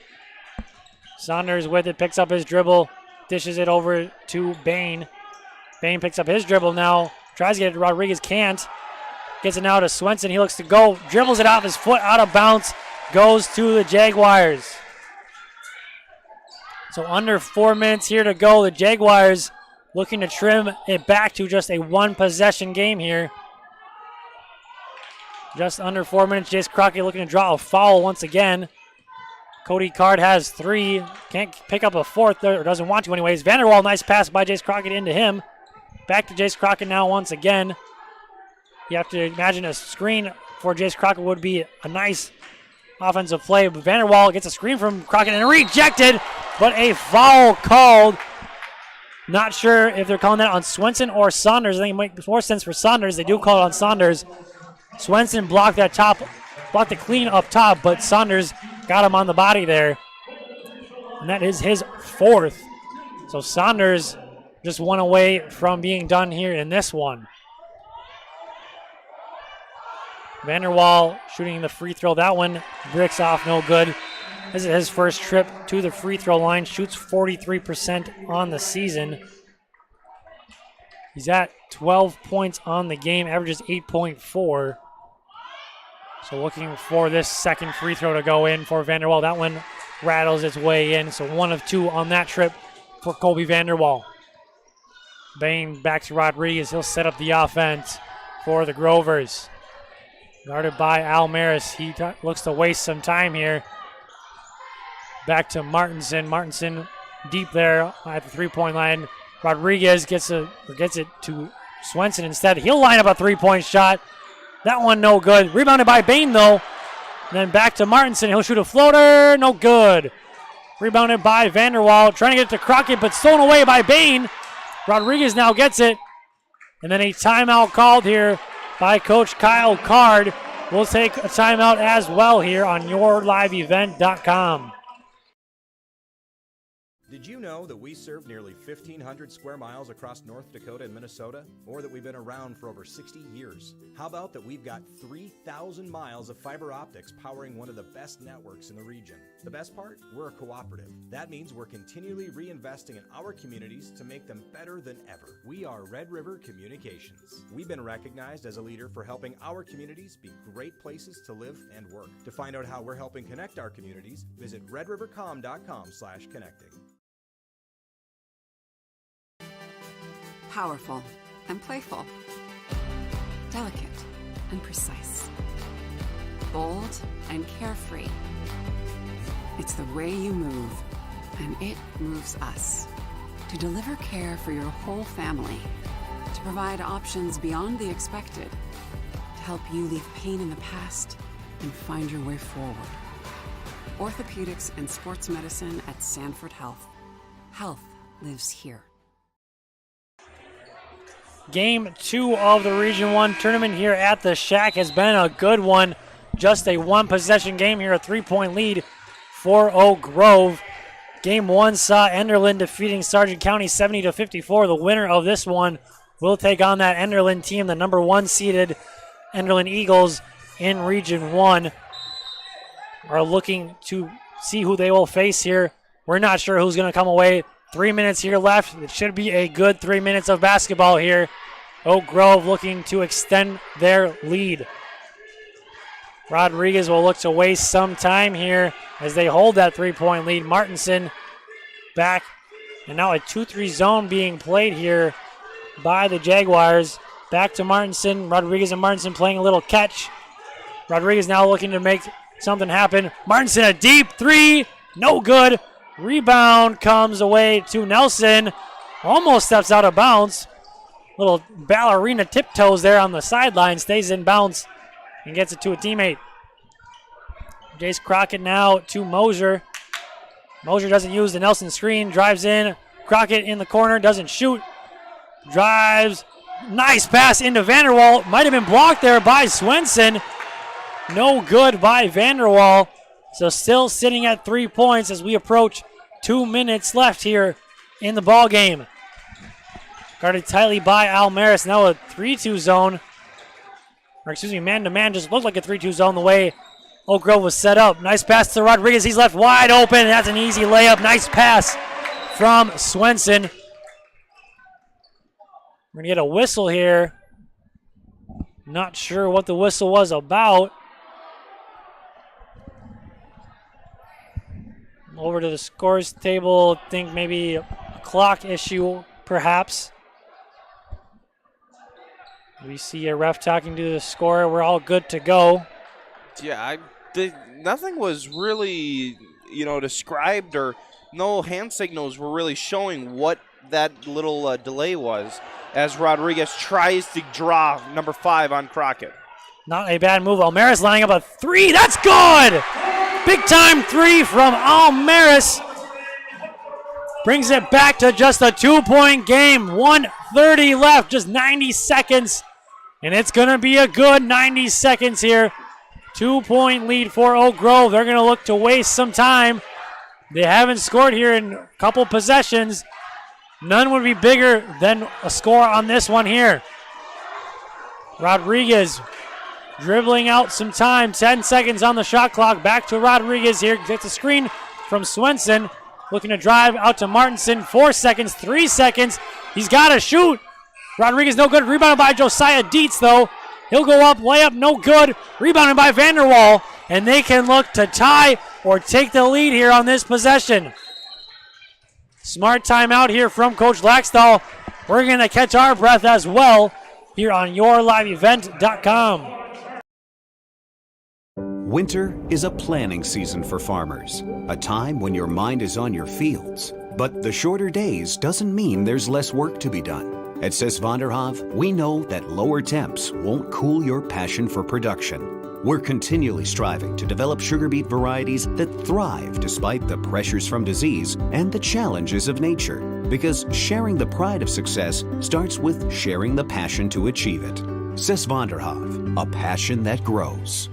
Saunders with it, picks up his dribble, dishes it over to Bain. Bain picks up his dribble now, tries to get it to Rodriguez, can't. Gets it now to Swenson, he looks to go, dribbles it off his foot, out of bounds. Goes to the Jaguars. So under 4 minutes here to go. The Jaguars looking to trim it back to just a 1-possession game here. Just under 4 minutes. Jace Crockett looking to draw a foul once again. Cody Card has 3. Can't pick up a fourth, or doesn't want to anyways. Vanderwall, nice pass by Jace Crockett into him. Back to Jace Crockett now once again. You have to imagine a screen for Jace Crockett would be a nice offensive play, but Vanderwall gets a screen from Crockett and rejected, but a foul called. Not sure if they're calling that on Swenson or Saunders. I think it makes more sense for Saunders. They do call it on Saunders. Swenson blocked the clean up top, but Saunders got him on the body there. And that is his 4th. So Saunders just 1 away from being done here in this one. Vanderwall shooting the free throw. That one bricks off, no good. This is his first trip to the free throw line. Shoots 43% on the season. He's at 12 points on the game, averages 8.4. So looking for this second free throw to go in for Vanderwall. That one rattles its way in, so 1 of 2 on that trip for Colby Vanderwall. Bain back to Rodriguez. He'll set up the offense for the Grovers. Guarded by Al Maris. He looks to waste some time here. Back to Martinson. Martinson deep there at the three-point line. Rodriguez gets it to Swenson instead. He'll line up a three-point shot. That one no good. Rebounded by Bain though. And then back to Martinson. He'll shoot a floater. No good. Rebounded by Vanderwall. Trying to get it to Crockett, but stolen away by Bain. Rodriguez now gets it. And then a timeout called here by Coach Kyle Card. We'll take a timeout as well here on YourLiveEvent.com. Did you know that we serve nearly 1,500 square miles across North Dakota and Minnesota? Or that we've been around for over 60 years? How about that we've got 3,000 miles of fiber optics powering one of the best networks in the region? The best part? We're a cooperative. That means we're continually reinvesting in our communities to make them better than ever. We are Red River Communications. We've been recognized as a leader for helping our communities be great places to live and work. To find out how we're helping connect our communities, visit redrivercom.com/connecting. Powerful and playful. Delicate and precise. Bold and carefree. It's the way you move, and it moves us. To deliver care for your whole family. To provide options beyond the expected. To help you leave pain in the past and find your way forward. Orthopedics and sports medicine at Sanford Health. Health lives here. Game 2 of the Region 1 tournament here at the Shack has been a good one. Just a one-possession game here, a 3-point lead for Oak Grove. Game 1 saw Enderlin defeating Sargent County 70-54. The winner of this one will take on that Enderlin team, the number 1 seeded Enderlin Eagles in Region 1. Are looking to see who they will face here. We're not sure who's going to come away. 3 minutes here left. It should be a good 3 minutes of basketball here. Oak Grove looking to extend their lead. Rodriguez will look to waste some time here as they hold that 3-point lead. Martinson back. And now a 2-3 zone being played here by the Jaguars. Back to Martinson. Rodriguez and Martinson playing a little catch. Rodriguez now looking to make something happen. Martinson, a deep 3. No good. Rebound comes away to Nelson. Almost steps out of bounds. Little ballerina tiptoes there on the sideline. Stays in bounds and gets it to a teammate. Jace Crockett now to Mosier. Mosier doesn't use the Nelson screen. Drives in. Crockett in the corner. Doesn't shoot. Drives. Nice pass into Vanderwall. Might have been blocked there by Swenson. No good by Vanderwall. So still sitting at 3 points as we approach 2 minutes left here in the ball game. Guarded tightly by Almaris. Now a 3-2 zone. Or excuse me, man-to-man just looked like a 3-2 zone the way Oak Grove was set up. Nice pass to Rodriguez. He's left wide open. That's an easy layup. Nice pass from Swenson. We're going to get a whistle here. Not sure what the whistle was about. Over to the scores table. Think maybe a clock issue, perhaps. We see a ref talking to the scorer. We're all good to go. Yeah, nothing was really, described, or no hand signals were really showing what that little delay was as Rodriguez tries to draw number 5 on Crockett. Not a bad move. Almaris lining up a 3. That's good! Big time 3 from Almaris. Brings it back to just a 2-point game. 1:30 left, just 90 seconds. And it's going to be a good 90 seconds here. 2-point lead for Oak Grove. They're going to look to waste some time. They haven't scored here in a couple possessions. None would be bigger than a score on this one here. Rodriguez dribbling out some time. 10 seconds on the shot clock. Back to Rodriguez here. Gets a screen from Swenson. Looking to drive out to Martinson. 4 seconds, 3 seconds. He's got to shoot. Rodriguez, no good. Rebounded by Josiah Dietz, though. He'll go up, layup, no good. Rebounded by Vanderwall, and they can look to tie or take the lead here on this possession. Smart timeout here from Coach Laxdal. We're going to catch our breath as well here on yourliveevent.com. Winter is a planning season for farmers, a time when your mind is on your fields. But the shorter days doesn't mean there's less work to be done. At Sis van der Haaf, we know that lower temps won't cool your passion for production. We're continually striving to develop sugar beet varieties that thrive despite the pressures from disease and the challenges of nature. Because sharing the pride of success starts with sharing the passion to achieve it. Sis van der Haaf, a passion that grows.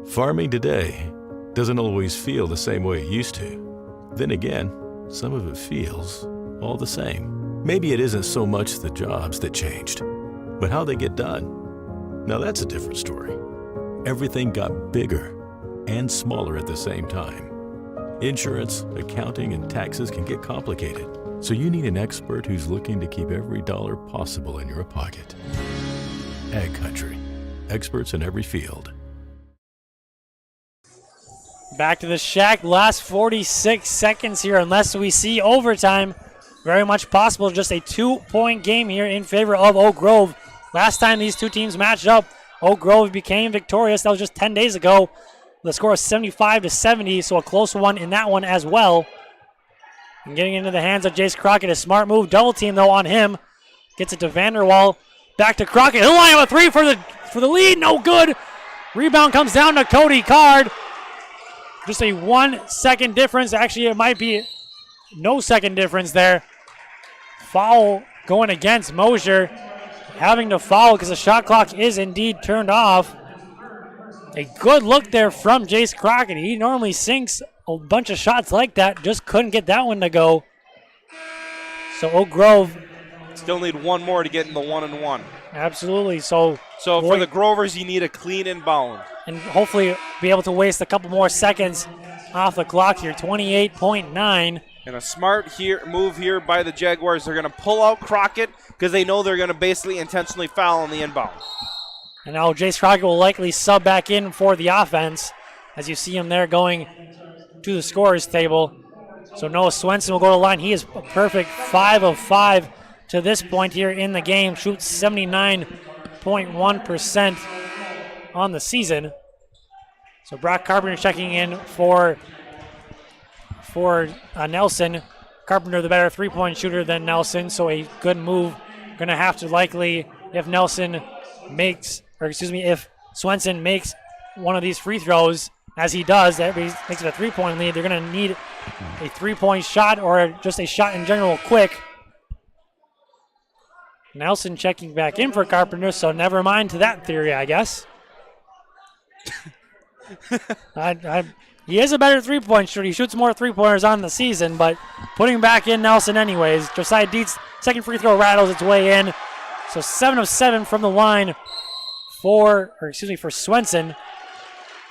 Farming today doesn't always feel the same way it used to. Then again, some of it feels all the same. Maybe it isn't so much the jobs that changed, but how they get done. Now that's a different story. Everything got bigger and smaller at the same time. Insurance, accounting, and taxes can get complicated, so you need an expert who's looking to keep every dollar possible in your pocket. Ag Country, experts in every field. Back to the Shack, last 46 seconds here, unless we see overtime. Very much possible, just a 2-point game here in favor of Oak Grove. Last time these two teams matched up, Oak Grove became victorious. That was just 10 days ago. The score is 75-70, so a close one in that one as well. And getting into the hands of Jace Crockett, a smart move, double team though on him. Gets it to Vanderwall, back to Crockett. He'll line up a three for the lead, no good. Rebound comes down to Cody Card. Just a 1 second difference. Actually, it might be no second difference there. Foul going against Mosier. Having to foul because the shot clock is indeed turned off. A good look there from Jace Crockett. He normally sinks a bunch of shots like that. Just couldn't get that one to go. So Oak Grove still need one more to get in the 1-and-1. Absolutely. So for the Grovers, you need a clean inbound. And hopefully be able to waste a couple more seconds off the clock here. 28.9. And a smart move here by the Jaguars. They're going to pull out Crockett because they know they're going to basically intentionally foul on the inbound. And now Jace Crockett will likely sub back in for the offense as you see him there going to the scorer's table. So Noah Swenson will go to the line. He is a perfect 5 of 5 to this point here in the game. Shoots 79.1% on the season. So Brock Carpenter checking in for Nelson. Carpenter the better three-point shooter than Nelson, so a good move. Going to have to likely, if Swenson makes one of these free throws, as he does, that makes it a three-point lead. They're going to need a three-point shot or just a shot in general quick. Nelson checking back in for Carpenter, so never mind to that theory, I guess. He is a better three-point shooter. He shoots more three-pointers on the season, but putting back in Nelson anyways. Josiah Dietz, second free throw rattles its way in. So 7 of 7 from the line for Swenson.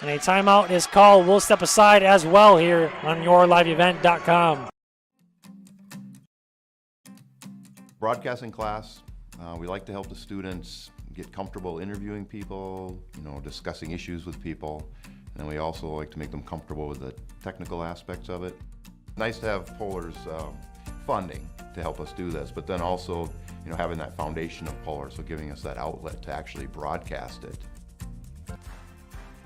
And a timeout is called. We'll step aside as well here on yourliveevent.com. Broadcasting class, we like to help the students get comfortable interviewing people, discussing issues with people. And we also like to make them comfortable with the technical aspects of it. Nice to have Polar's funding to help us do this, but then also, having that foundation of Polar, so giving us that outlet to actually broadcast it.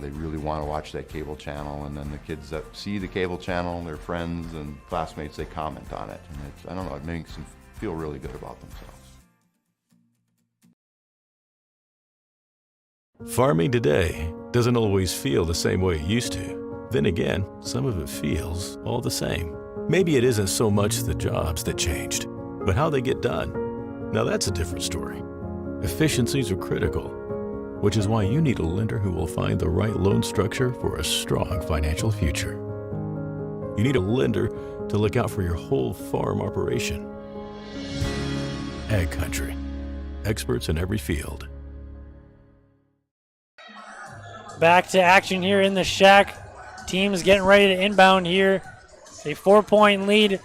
They really want to watch that cable channel, and then the kids that see the cable channel, their friends and classmates, they comment on it. And it makes them feel really good about themselves. Farming today doesn't always feel the same way it used to. Then again, some of it feels all the same. Maybe it isn't so much the jobs that changed, but how they get done. Now that's a different story. Efficiencies are critical, which is why you need a lender who will find the right loan structure for a strong financial future. You need a lender to look out for your whole farm operation. Ag Country, experts in every field. Back to action here in the Shack. Teams getting ready to inbound here. A 4-point lead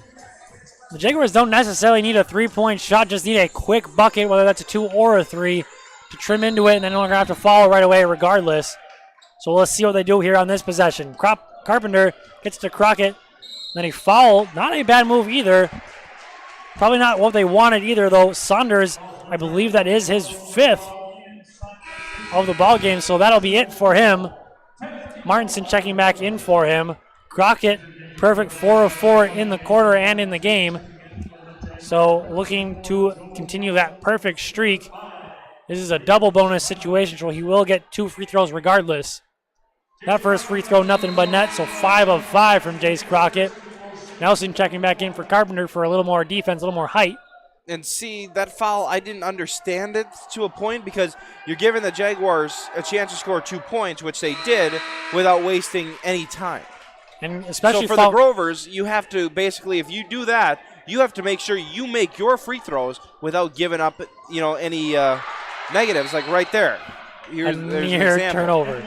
The Jaguars don't necessarily need a three-point shot, just need a quick bucket, whether that's a 2 or a 3, to trim into it, and then they're going to have to follow right away regardless. So let's see what they do here on this possession. Carpenter gets to Crockett, then a foul. Not a bad move either. Probably not what they wanted either, though. Saunders, I believe that is his 5th of the ball game, so that'll be it for him. Martinson checking back in for him. Crockett, perfect 4 of 4 in the quarter and in the game. So looking to continue that perfect streak. This is a double bonus situation, so he will get 2 free throws regardless. That first free throw, nothing but net, so 5 of 5 from Jace Crockett. Nelson checking back in for Carpenter for a little more defense, a little more height. And see, that foul, I didn't understand it to a point because you're giving the Jaguars a chance to score 2 points, which they did, without wasting any time. And especially so for the Grovers, you have to basically, if you do that, you have to make sure you make your free throws without giving up, any negatives, like right there. There's an example. Turnover.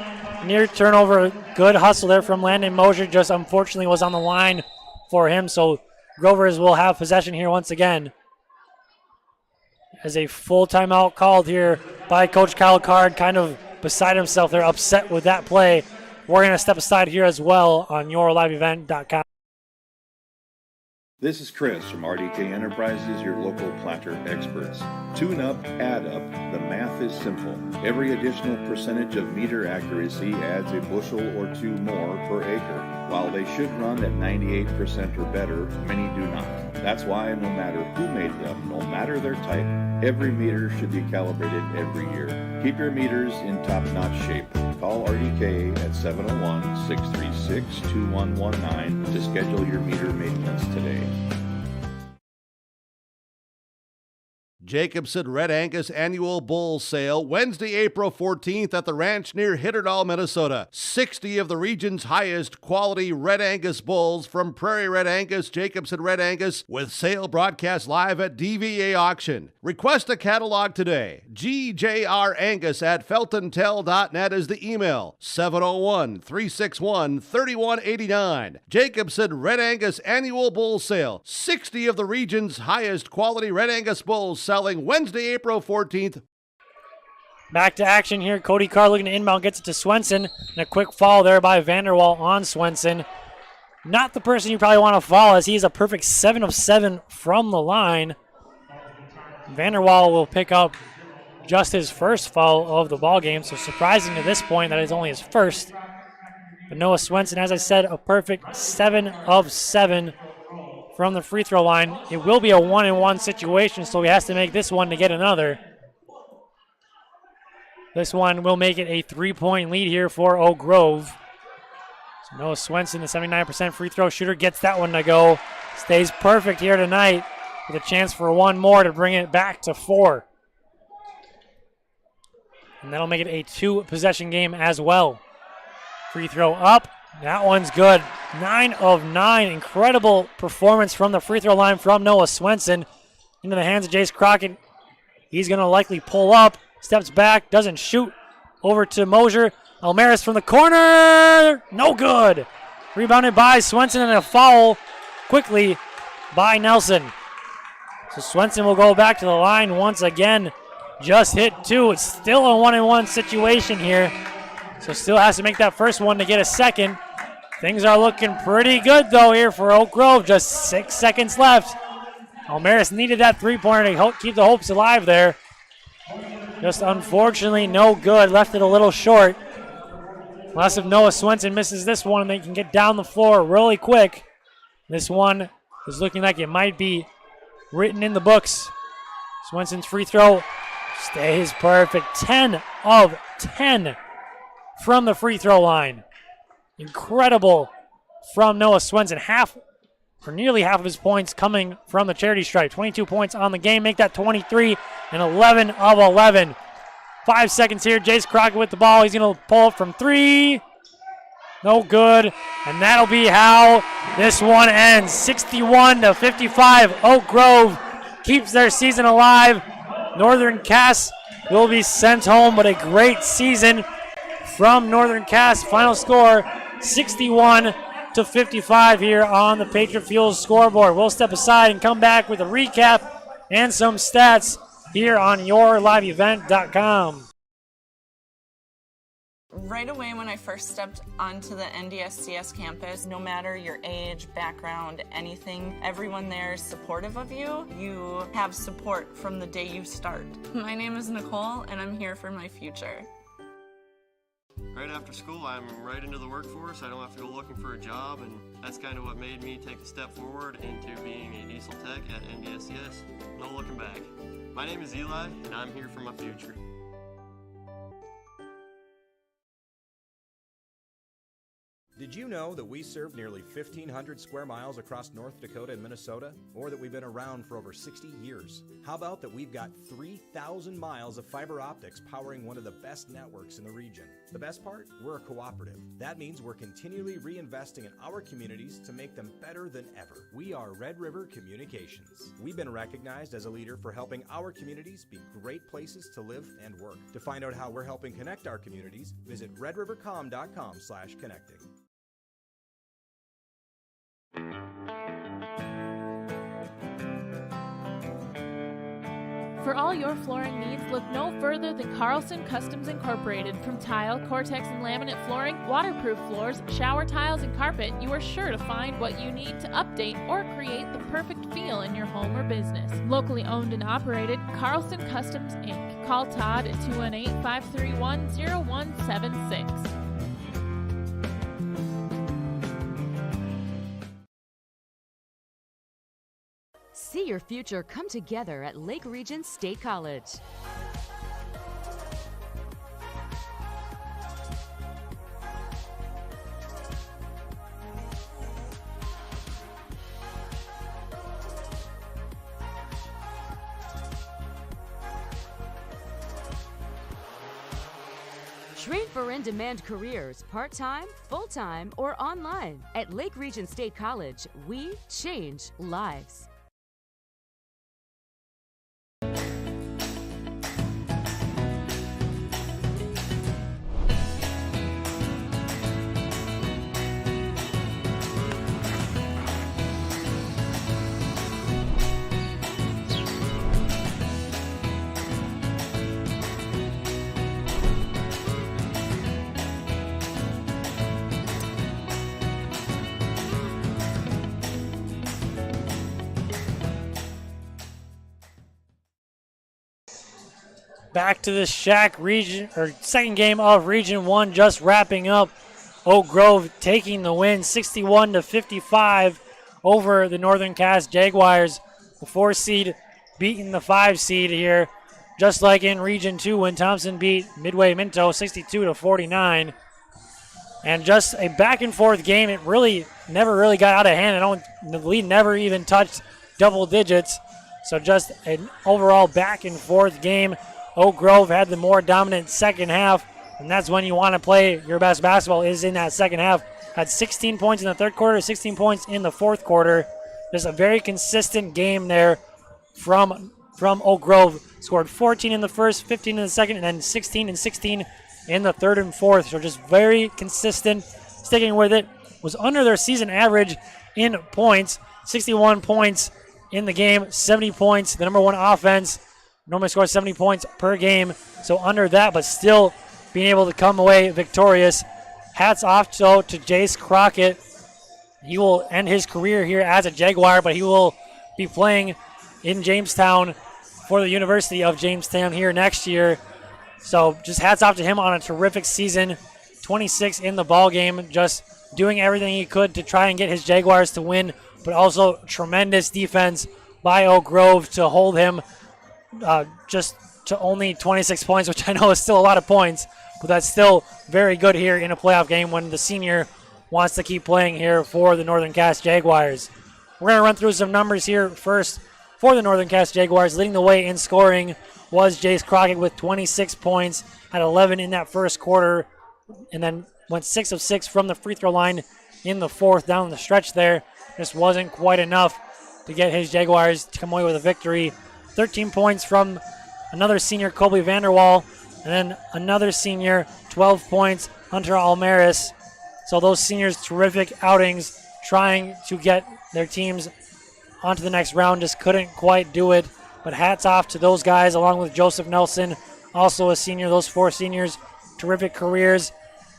Near turnover. Good hustle there from Landon Mosier, just unfortunately was on the line for him, so Grovers will have possession here once again. As a full timeout called here by Coach Kyle Card, kind of beside himself. They're upset with that play. We're going to step aside here as well on yourliveevent.com. This is Chris from RDK Enterprises, your local planter experts. Tune up, add up. The math is simple. Every additional percentage of meter accuracy adds a bushel or 2 more per acre. While they should run at 98% or better, many do not. That's why no matter who made them, no matter their type, every meter should be calibrated every year. Keep your meters in top-notch shape. Call RDK at 701-636-2119 to schedule your meter maintenance today. Jacobson Red Angus Annual Bull Sale, Wednesday, April 14th at the ranch near Hitterdal, Minnesota. 60 of the region's highest quality Red Angus bulls from Prairie Red Angus, Jacobson Red Angus, with sale broadcast live at DVA Auction. Request a catalog today. gjrangus@feltontel.net is the email. 701-361-3189. Jacobson Red Angus Annual Bull Sale. 60 of the region's highest quality Red Angus bulls selling Wednesday, April 14th. Back to action here. Cody Carr looking to inbound, gets it to Swenson. And a quick foul there by Vanderwall on Swenson. Not the person you probably want to foul, as he's a perfect 7 of 7 from the line. Vanderwall will pick up just his first foul of the ball game, so surprising to this point that is only his first. But Noah Swenson, as I said, a perfect 7 of 7 from the free throw line. It will be a 1-and-1 situation, so he has to make this one to get another. This one will make it a 3-point lead here for Oak Grove. So Noah Swenson, the 79% free throw shooter, gets that one to go. Stays perfect here tonight with a chance for one more to bring it back to 4. And that'll make it a 2-possession game as well. Free throw up. That one's good. 9 of 9. Incredible performance from the free throw line from Noah Swenson. Into the hands of Jace Crockett. He's going to likely pull up. Steps back. Doesn't shoot. Over to Mosier. Almaris from the corner. No good. Rebounded by Swenson, and a foul quickly by Nelson. So Swenson will go back to the line once again. Just hit 2. It's still a 1-and-1 situation here. So still has to make that first one to get a second. Things are looking pretty good, though, here for Oak Grove. Just 6 seconds left. Almaris needed that three-pointer to keep the hopes alive there. Just unfortunately no good. Left it a little short. Unless if Noah Swenson misses this one and they can get down the floor really quick. This one is looking like it might be written in the books. Swenson's free throw stays perfect. 10 of 10 from the free throw line. Incredible from Noah Swenson. Nearly half of his points coming from the charity stripe. 22 points on the game. Make that 23 and 11 of 11. 5 seconds here. Jace Crockett with the ball. He's going to pull up from 3. No good. And that'll be how this one ends. 61-55. Oak Grove keeps their season alive. Northern Cass will be sent home, but a great season from Northern Cass. Final score 61 60-55 here on the Patriot Fuel scoreboard. We'll step aside and come back with a recap and some stats here on yourliveevent.com. Right away when I first stepped onto the NDSCS campus, no matter your age, background, anything, everyone there is supportive of you. You have support from the day you start. My name is Nicole, and I'm here for my future. Right after school, I'm right into the workforce. I don't have to go looking for a job, and that's kind of what made me take a step forward into being a diesel tech at NDSCS. No looking back. My name is Eli, and I'm here for my future. Did you know that we serve nearly 1,500 square miles across North Dakota and Minnesota? Or that we've been around for over 60 years? How about that we've got 3,000 miles of fiber optics powering one of the best networks in the region? The best part? We're a cooperative. That means we're continually reinvesting in our communities to make them better than ever. We are Red River Communications. We've been recognized as a leader for helping our communities be great places to live and work. To find out how we're helping connect our communities, visit redrivercom.com/connecting. For all your flooring needs, look no further than Carlson Customs Incorporated. From tile, Cortex and laminate flooring, waterproof floors, shower tiles, and carpet, you are sure to find what you need to update or create the perfect feel in your home or business. Locally owned and operated, Carlson Customs Inc. Call Todd at 218-531-0176. See your future come together at Lake Region State College. Train for in-demand careers, part-time, full-time, or online. At Lake Region State College, we change lives. Back to the Shack region, or second game of Region 1 just wrapping up. Oak Grove taking the win 61-55 over the Northern Cass Jaguars. The 4 seed beating the 5 seed here, just like in Region 2 when Thompson beat Midway Minto 62-49. And just a back and forth game. It really never really got out of hand. The lead never even touched double digits. So just an overall back and forth game. Oak Grove had the more dominant second half, and that's when you want to play your best basketball, is in that second half. Had 16 points in the third quarter, 16 points in the fourth quarter. Just a very consistent game there from Oak Grove. Scored 14 in the first, 15 in the second, and then 16 and 16 in the third and fourth. So just very consistent, sticking with it. Was under their season average in points, 61 points in the game, 70 points, the number one offense. Normally scores 70 points per game, so under that, but still being able to come away victorious. Hats off, though, to Jace Crockett. He will end his career here as a Jaguar, but he will be playing in Jamestown for the University of Jamestown here next year. So just hats off to him on a terrific season. 26 in the ball game, just doing everything he could to try and get his Jaguars to win, but also tremendous defense by Oak Grove to hold him just to only 26 points, which I know is still a lot of points, but that's still very good here in a playoff game when the senior wants to keep playing here for the Northern Cass Jaguars. We're going to run through some numbers here first for the Northern Cass Jaguars. Leading the way in scoring was Jace Crockett with 26 points, had 11 in that first quarter, and then went 6 of 6 from the free throw line in the fourth down the stretch there. Just wasn't quite enough to get his Jaguars to come away with a victory. 13 points from another senior, Colby Vanderwall, and then another senior, 12 points, Hunter Almaris. So those seniors, terrific outings, trying to get their teams onto the next round, just couldn't quite do it. But hats off to those guys, along with Joseph Nelson, also a senior. Those 4 seniors, terrific careers.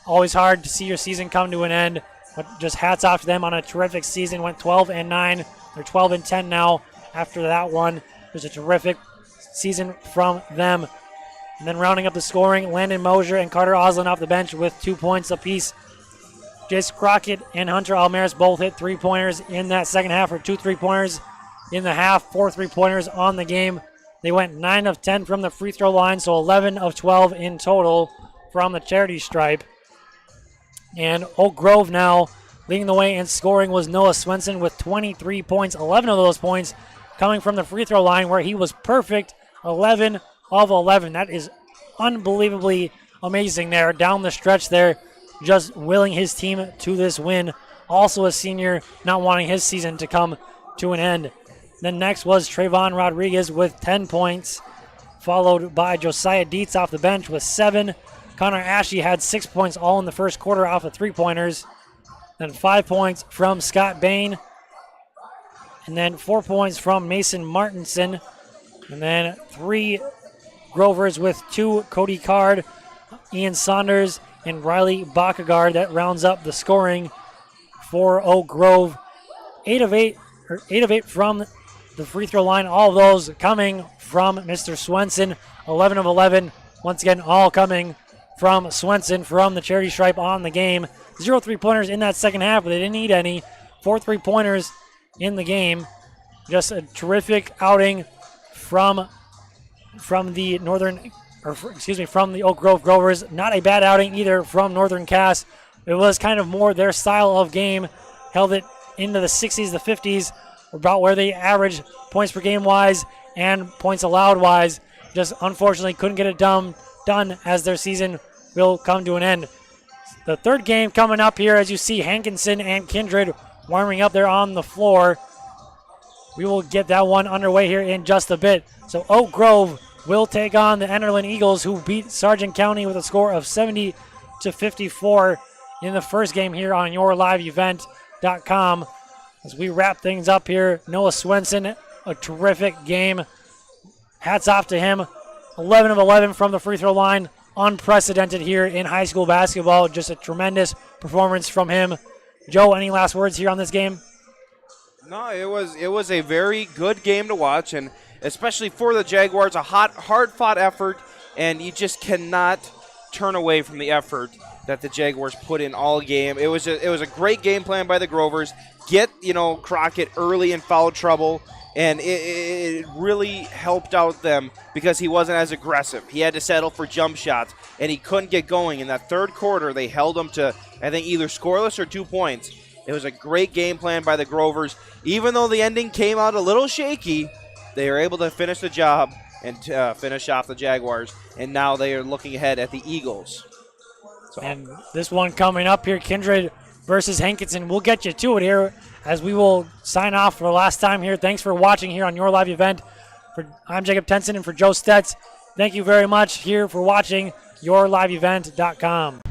Always hard to see your season come to an end, but just hats off to them on a terrific season. Went 12-9. They're 12-10 now after that one. It was a terrific season from them. And then rounding up the scoring, Landon Mosier and Carter Oslin off the bench with 2 points apiece. Jace Crockett and Hunter Almaris both hit 3-pointers in that second half, or 2 3-pointers in the half, 4 3-pointers on the game. They went 9 of 10 from the free throw line, so 11 of 12 in total from the charity stripe. And Oak Grove now leading the way in scoring was Noah Swenson with 23 points, 11 of those points coming from the free throw line, where he was perfect, 11 of 11. That is unbelievably amazing there down the stretch there, just willing his team to this win. Also a senior, not wanting his season to come to an end. Then next was Trayvon Rodriguez with 10 points, followed by Josiah Dietz off the bench with 7. Connor Ashley had 6 points all in the first quarter off of 3-pointers. Then 5 points from Scott Bain. And then 4 points from Mason Martinson. And then 3 Grovers with 2, Cody Card, Ian Saunders, and Riley Bakagard. That rounds up the scoring for Oak Grove. 8 of 8 from the free throw line. All of those coming from Mr. Swenson. 11 of 11. Once again, all coming from Swenson from the charity stripe on the game. 0 3-pointers in that second half, but they didn't need any. 4 3-pointers in the game. Just a terrific outing from the from the Oak Grove Grovers. Not a bad outing either from Northern Cass. It was kind of more their style of game. Held it into the 60s, the 50s, about where they average points per game wise and points allowed wise. Just unfortunately couldn't get it done as their season will come to an end. The third game coming up here, as you see Hankinson and Kindred warming up there on the floor. We will get that one underway here in just a bit. So Oak Grove will take on the Enderlin Eagles, who beat Sargent County with a score of 70-54 in the first game here on YourLiveEvent.com. As we wrap things up here, Noah Swenson, a terrific game. Hats off to him. 11 of 11 from the free throw line. Unprecedented here in high school basketball. Just a tremendous performance from him. Joe, any last words here on this game? No, it was a very good game to watch, and especially for the Jaguars, a hard-fought effort, and you just cannot turn away from the effort that the Jaguars put in all game. It was a great game plan by the Grovers. Get Crockett early in foul trouble, and it really helped out them because he wasn't as aggressive. He had to settle for jump shots, and he couldn't get going. In that third quarter, they held him to, I think, either scoreless or 2 points. It was a great game plan by the Grovers. Even though the ending came out a little shaky, they were able to finish the job and finish off the Jaguars, and now they are looking ahead at the Eagles. So. And this one coming up here, Kindred versus Hankinson. We'll get you to it here as we will sign off for the last time here. Thanks for watching here on Your Live Event. I'm Jacob Tenson, and for Joe Stetz, thank you very much here for watching YourLiveEvent.com.